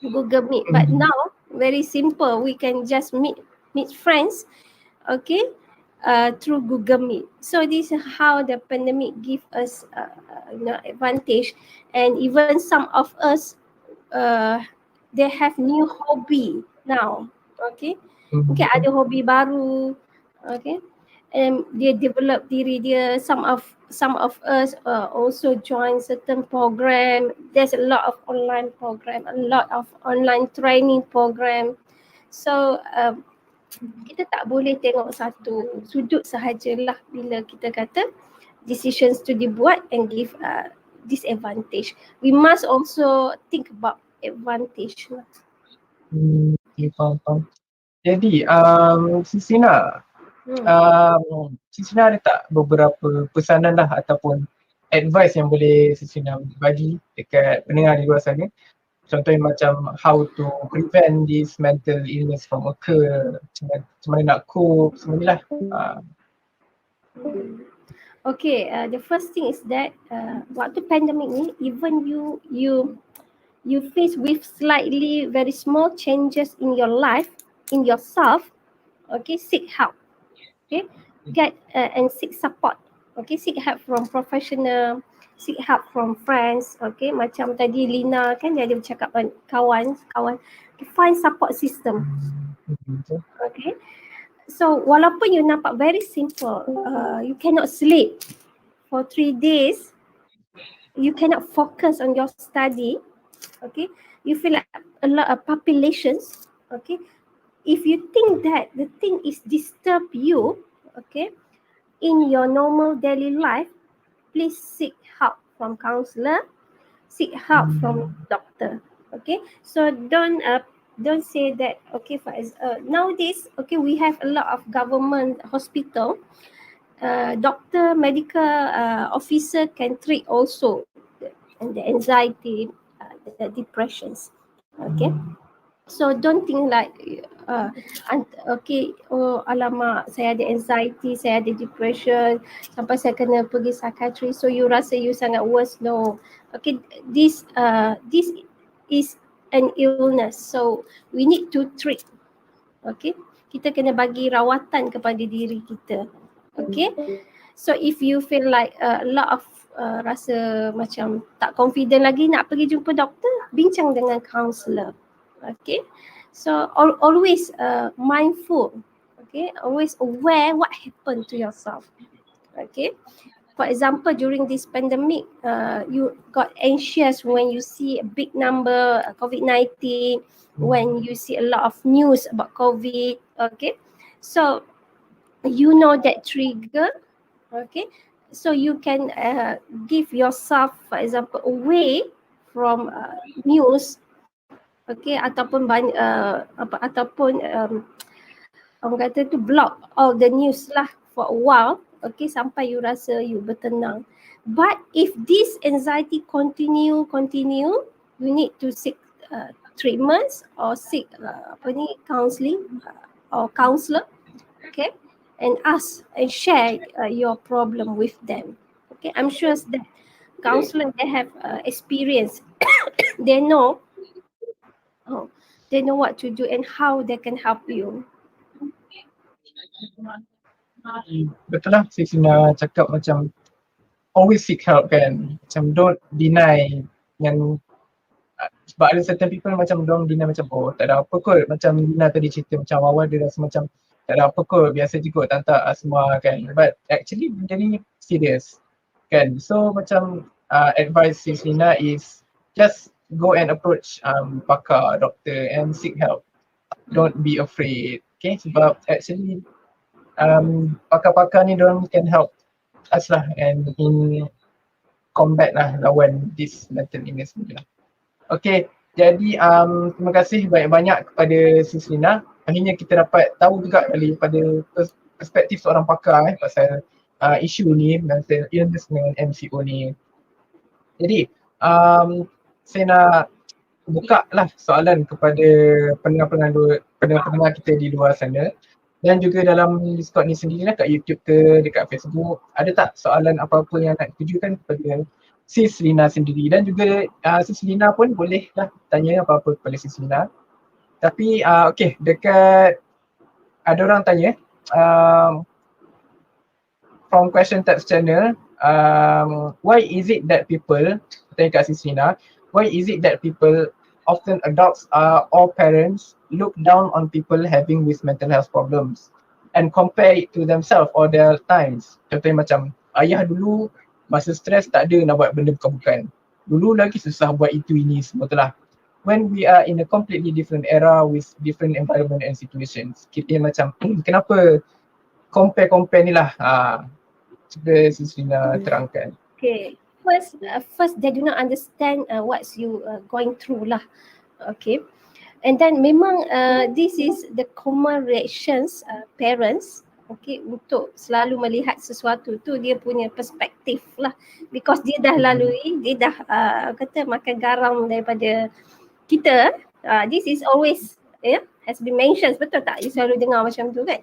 Google Meet, but now very simple, we can just meet friends, okay, through Google Meet. So this is how the pandemic give us advantage. And even some of us they have new hobby now. Okay, mungkin ada hobi baru. Okay, and they develop diri dia. Some of us also join certain program. There's a lot of online program, a lot of online training program. So kita tak boleh tengok satu sudut sahajalah bila kita kata decisions tu dibuat and give disadvantage. We must also think about advantage lah. Faham. Jadi, Sisina, Sisina ada tak beberapa pesanan lah ataupun advice yang boleh Sisina bagi dekat pendengar di luar sana? Contohnya macam how to prevent this mental illness from occur, macam mana nak cope, semua ni lah. Okay, the first thing is that waktu pandemic ni, even you face with slightly very small changes in your life, in yourself, okay, seek help, okay, get and seek support, Okay, seek help from professional, seek help from friends. Okay, macam tadi Lina kan dia ada bercakap kawan. Okay, find support system. Okay, so walaupun you nampak very simple, you cannot sleep for 3 days, you cannot focus on your study. Okay, you feel like a lot of populations. Okay, if you think that the thing is disturb you, okay, in your normal daily life, please seek help from counselor, seek help from doctor. Okay, so don't say that. Okay, nowadays, okay, we have a lot of government hospital. Doctor, medical officer can treat also and the anxiety, the depressions. Okay, so don't think like okay, oh alamak, saya ada anxiety, saya ada depression, sampai saya kena pergi psychiatrist, so you rasa you sangat worse. No, okay, this is an illness, so we need to treat. Okay, kita kena bagi rawatan kepada diri kita. Okay, so if you feel like a lot of rasa macam tak confident lagi nak pergi jumpa doktor, bincang dengan counselor. Okay, so always mindful. Okay, always aware what happened to yourself. Okay, for example, during this pandemic, you got anxious when you see a big number COVID-19, when you see a lot of news about COVID. Okay, so you know that trigger. Okay, so you can give yourself, for example, away from news. Okay, ataupun orang kata tu block all the news lah for a while. Okay, sampai you rasa you bertenang. But if this anxiety continue, you need to seek treatments or seek counseling or counselor. Okay, and ask and share your problem with them. Okay, I'm sure that counselor, they have experience. They know what to do and how they can help you. Betul lah, Sis Lina cakap macam always seek help kan. Macam don't deny yang sebab ada certain people macam dorang deny macam oh tak ada apa kot. Macam Lina tadi cerita macam awal dia rasa macam tak ada apa kot, biasa je kot tak asma kan. But actually benda ni serious kan. So macam advice Sis Lina is just go and approach pakar, doktor and seek help. Don't be afraid. Okay, sebab actually pakar-pakar ni dorang can help us lah and in combat lah lawan this mental illness ni lah. Okay, jadi terima kasih banyak-banyak kepada Sis Lina. Akhirnya kita dapat tahu juga daripada perspektif seorang pakar pasal isu ni, mental illness dengan MCO ni. Jadi saya nak buka lah soalan kepada pendengar kita di luar sana. Dan juga dalam Discord ni sendiri lah, kat YouTube ke, dekat Facebook, ada tak soalan apa-apa yang nak ditujukan kepada Sis Lina sendiri. Dan juga Sis Lina pun boleh lah tanya apa-apa kepada Sis Lina. Tapi okay, dekat ada orang tanya from question text channel, why is it that people, tanya kat Sis Lina, why is it that people, often adults or parents, look down on people having with mental health problems and compare it to themselves or their times. Contohnya macam ayah dulu masa stres tak ada nak buat benda bukan-bukan. Dulu lagi susah buat itu ini semua tu lah. When we are in a completely different era with different environment and situations, kita macam kenapa compare ni lah. Cuba Sis Lina terangkan. Okay, first they do not understand what's you going through lah. Okay, and then memang this is the common reactions parents, okay, untuk selalu melihat sesuatu tu dia punya perspektif lah, because dia dah lalui, dia dah kata makan garam daripada kita. This is always has been mentioned, betul tak? You selalu dengar macam tu kan?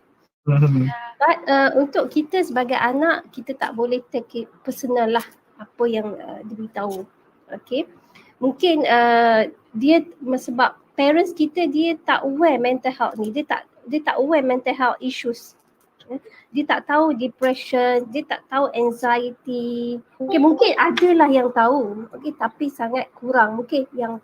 But untuk kita sebagai anak, kita tak boleh take it personal lah apa yang diberitahu. Okay, mungkin dia sebab parents kita dia tak aware mental health ni, dia tak aware mental health issues. Dia tak tahu depression, dia tak tahu anxiety. Okay, mungkin adalah yang tahu, okay, tapi sangat kurang. Mungkin yang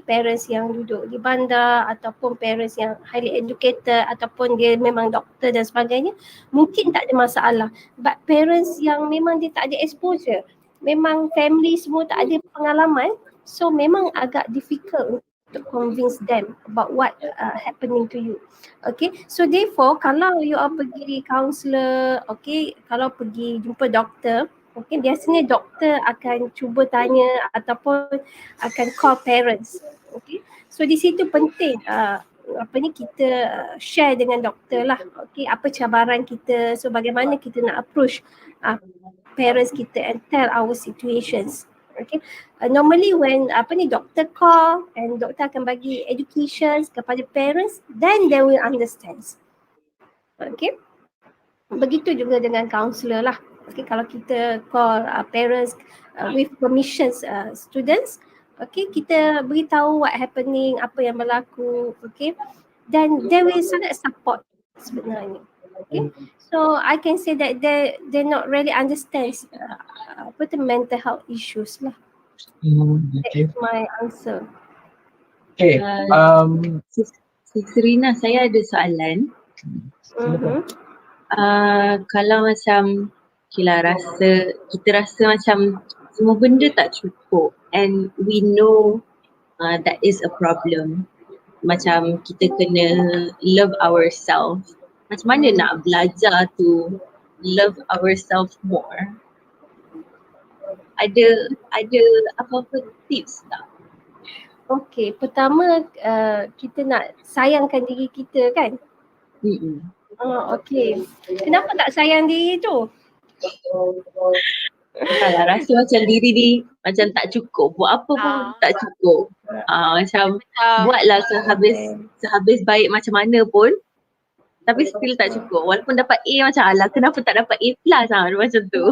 parents yang duduk di bandar ataupun parents yang highly educated ataupun dia memang doktor dan sebagainya, mungkin tak ada masalah. But parents yang memang dia tak ada exposure, memang family semua tak ada pengalaman, so memang agak difficult to convince them about what happening to you. Okay, so therefore kalau you are pergi counselor, okay, kalau pergi jumpa doktor, okay, biasanya doktor akan cuba tanya ataupun akan call parents. Okay, so di situ penting kita share dengan doktor lah, okay, apa cabaran kita, so bagaimana kita nak approach parents kita and tell our situations. Okay, normally when doktor call and doktor akan bagi education kepada parents, then they will understand. Okay, begitu juga dengan counselor lah. Okay, kalau kita call parents with permissions students, okay, kita beritahu what happening, apa yang berlaku, okay, then they will sangat support sebenarnya. Okay, so I can say that they not really understand the mental health issues lah. Okay. That's my answer. Okay. Sis Rina, saya ada soalan. Kalau macam kita rasa macam semua benda tak cukup and we know that is a problem. Macam kita kena love ourselves. Macam mana nak belajar to love ourselves more? Ada apa-apa tips tak? Okay, pertama kita nak sayangkan diri kita kan? Okay. Kenapa tak sayang diri tu? Kalau rasa macam diri ni macam tak cukup, buat apa pun tak cukup. Macam buatlah sehabis baik macam mana pun, tapi still tak cukup. Walaupun dapat A macam alah kenapa tak dapat A plus macam tu.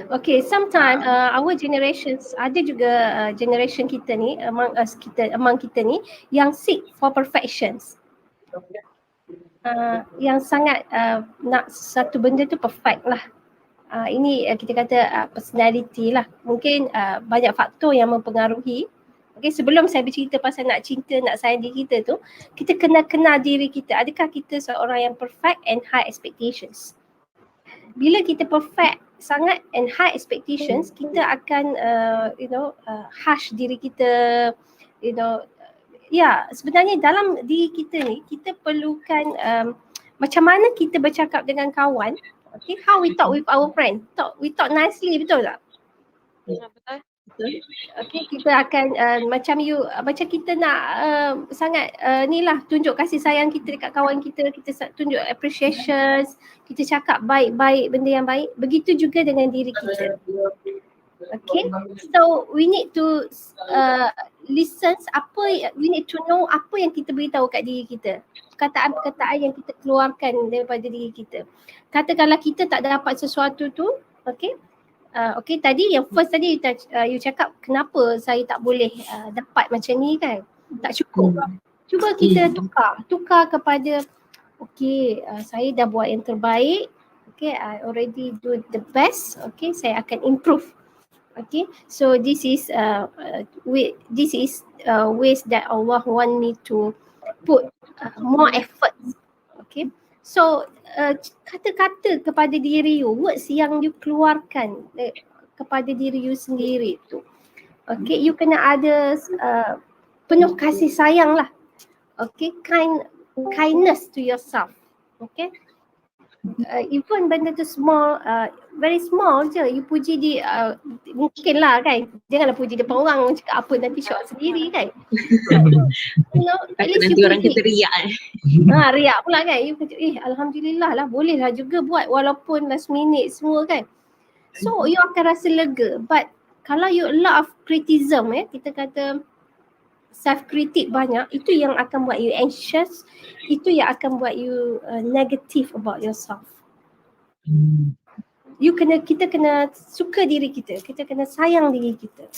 Okay, sometimes our generations, ada juga generation kita ni, among kita ni yang seek for perfections. Yang sangat nak satu benda tu perfect lah. Ini kita kata personality lah. Mungkin banyak faktor yang mempengaruhi. Okay, sebelum saya bercerita pasal nak cinta, nak sayang diri kita tu, kita kena kenal diri kita. Adakah kita seorang yang perfect and high expectations? Bila kita perfect sangat and high expectations, kita akan harsh diri kita, sebenarnya dalam diri kita ni kita perlukan macam mana kita bercakap dengan kawan. Okay, how we talk with our friend, we talk nicely, betul tak? Betul. Okay, kita akan macam kita nak sangat tunjuk kasih sayang kita dekat kawan kita tunjuk appreciations, kita cakap baik-baik, benda yang baik. Begitu juga dengan diri kita. Okay, so we need to listen we need to know apa yang kita beritahu kat diri kita, perkataan-perkataan yang kita keluarkan daripada diri kita. Katakanlah kita tak dapat sesuatu tu, okay, tadi yang first tadi you cakap kenapa saya tak boleh dapat macam ni kan, tak cukup. Cuba kita tukar kepada okay, saya dah buat yang terbaik, okay, I already do the best, okay, saya akan improve. Okay, so this is ways that Allah want me to put more effort. Okay, so kata-kata kepada diri you, words yang you keluarkan kepada diri you sendiri tu, okay, you kena ada penuh kasih sayang lah. Okay, kindness to yourself. Okay, even benda tu small, very small je, you puji dia, mungkin lah kan, janganlah puji depan orang, cakap apa nanti syok sendiri kan. At least nanti orang kita riak riak pula kan, you kata alhamdulillah lah, boleh lah juga buat walaupun last minute semua kan. So you akan rasa lega. But kalau you a lot of criticism, kita kata self-critic banyak, itu yang akan buat you anxious, itu yang akan buat you negative about yourself. Kita kena suka diri kita kena sayang diri kita.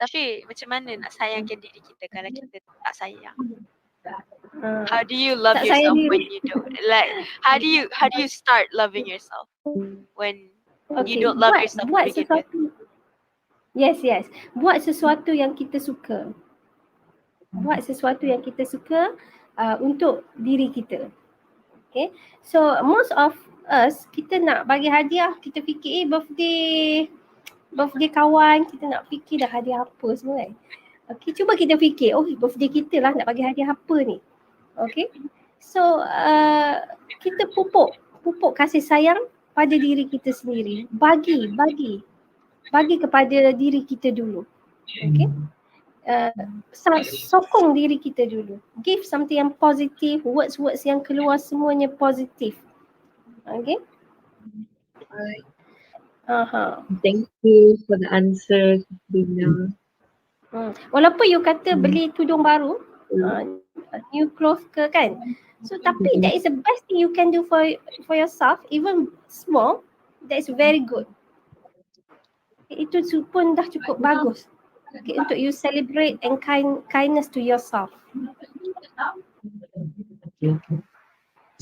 Tapi macam mana nak sayangkan diri kita kalau kita tak sayang? How do you love tak sayang yourself when diri. you don't like? How do you start loving yourself when you Okay, don't love yourself to buat begin with? sesuatu. Yes. Buat sesuatu yang kita suka. Buat sesuatu yang kita suka untuk diri kita. Okay. So most of us, kita nak bagi hadiah, kita fikir birthday kawan, kita nak fikir dah hadiah apa semua kan. Okay, cuba kita fikir, birthday kita lah nak bagi hadiah apa ni. Okay. So kita pupuk kasih sayang pada diri kita sendiri. Bagi kepada diri kita dulu. Okay. Sokong diri kita dulu. Give something yang positif, words yang keluar semuanya positif. Okay. Alright. Aha. Thank you for the answer, Lina. Walaupun you kata beli tudung baru, new clothes ke kan. So tapi that is the best thing you can do for yourself, even small. That is very good. Itu pun dah cukup bagus. Okay, untuk you celebrate and kindness to yourself.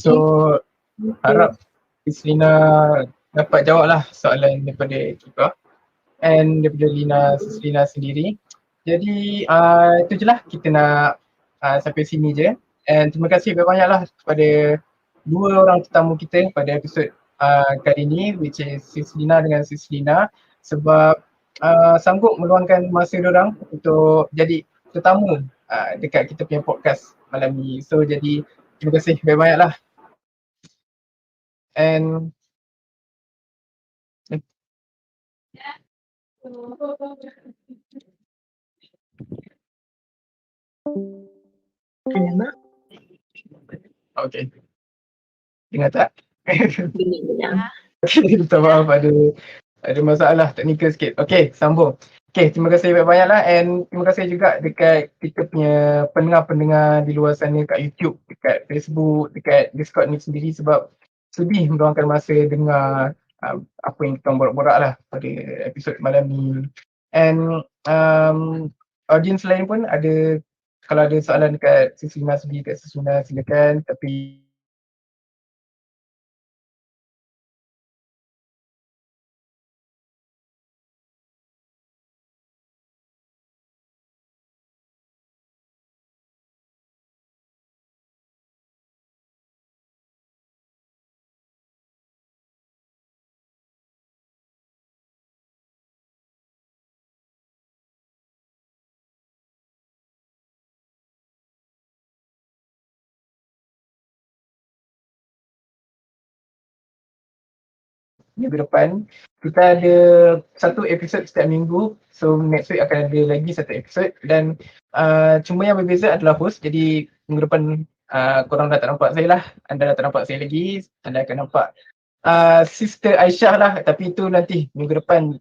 So harap Miss Lina dapat jawab lah soalan daripada kita and daripada Lina sendiri. Jadi itu je lah kita nak sampai sini je. And terima kasih banyak lah kepada dua orang tetamu kita pada episod kali ini, which is Sis Lina dengan Sis Lina, sebab sanggup meluangkan masa diorang untuk jadi tetamu dekat kita punya podcast malam ni. So jadi terima kasih banyak lah. And Alamak. okay. Dengar tak? Dengar. Okay, minta maaf ada masalah teknikal sikit. Okay, sambung. Okay, terima kasih banyak-banyak lah, and terima kasih juga dekat kita punya pendengar-pendengar di luar sana kat YouTube, dekat Facebook, dekat Discord ni sendiri sebab sudi meluangkan masa dengar apa yang kita borak-borak lah pada episod malam ni. And audience lain pun ada, kalau ada soalan dekat Sisuna sendiri, kat Sisuna silakan, tapi minggu depan kita ada satu episod setiap minggu. So next week akan ada lagi satu episod, dan cuma yang berbeza adalah host. Jadi minggu depan korang dah tak nampak saya lah, anda dah tak nampak saya lagi, anda akan nampak Sister Aisyah lah, tapi itu nanti minggu depan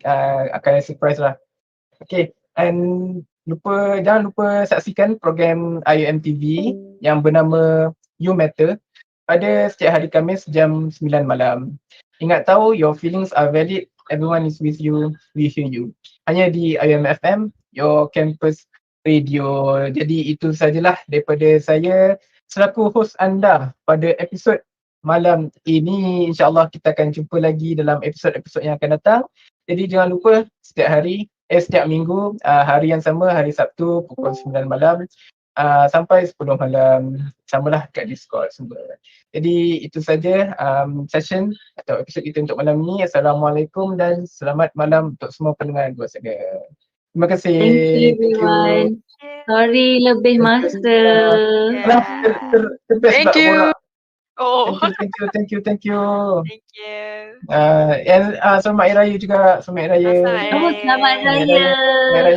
akan ada surprise lah. Okay, and jangan lupa saksikan program IIUM TV yang bernama You Matter pada setiap hari Khamis jam 9 malam. Ingat tahu, your feelings are valid, everyone is with you, we hear you. Hanya di IIUM FM, your campus radio. Jadi itu sajalah daripada saya selaku host anda pada episod malam ini. InsyaAllah kita akan jumpa lagi dalam episod-episod yang akan datang. Jadi jangan lupa setiap minggu, hari yang sama, hari Sabtu pukul 9 malam sampai 10 malam, samalah kat Discord semua. Jadi itu saja session atau episod kita untuk malam ni. Assalamualaikum dan selamat malam untuk semua pendengar di luar sana. Terima kasih. Thank you everyone. Sorry lebih masa. Thank you. Oh. Thank you. Thank you. And selamat Hari Raya juga. Selamat Hari Raya. Oh, selamat raya.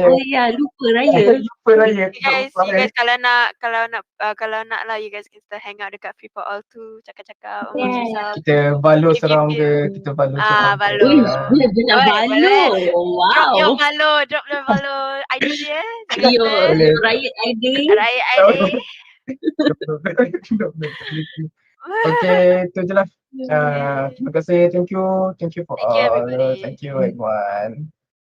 Oh ya, lupa raya. Lupa raya. You guys kalau nak lah, you guys can still hang out dekat Free for All tu, cakap-cakap amongst yourself. Kita balu serang ke, kita balu serang. Balu. Dia nak balu. Wow. Drop your balu ID dia. Your riot ID. Riot ID. Okay, itu je lah. Terima kasih. Thank you for Thank you, all. everybody. Thank you everyone.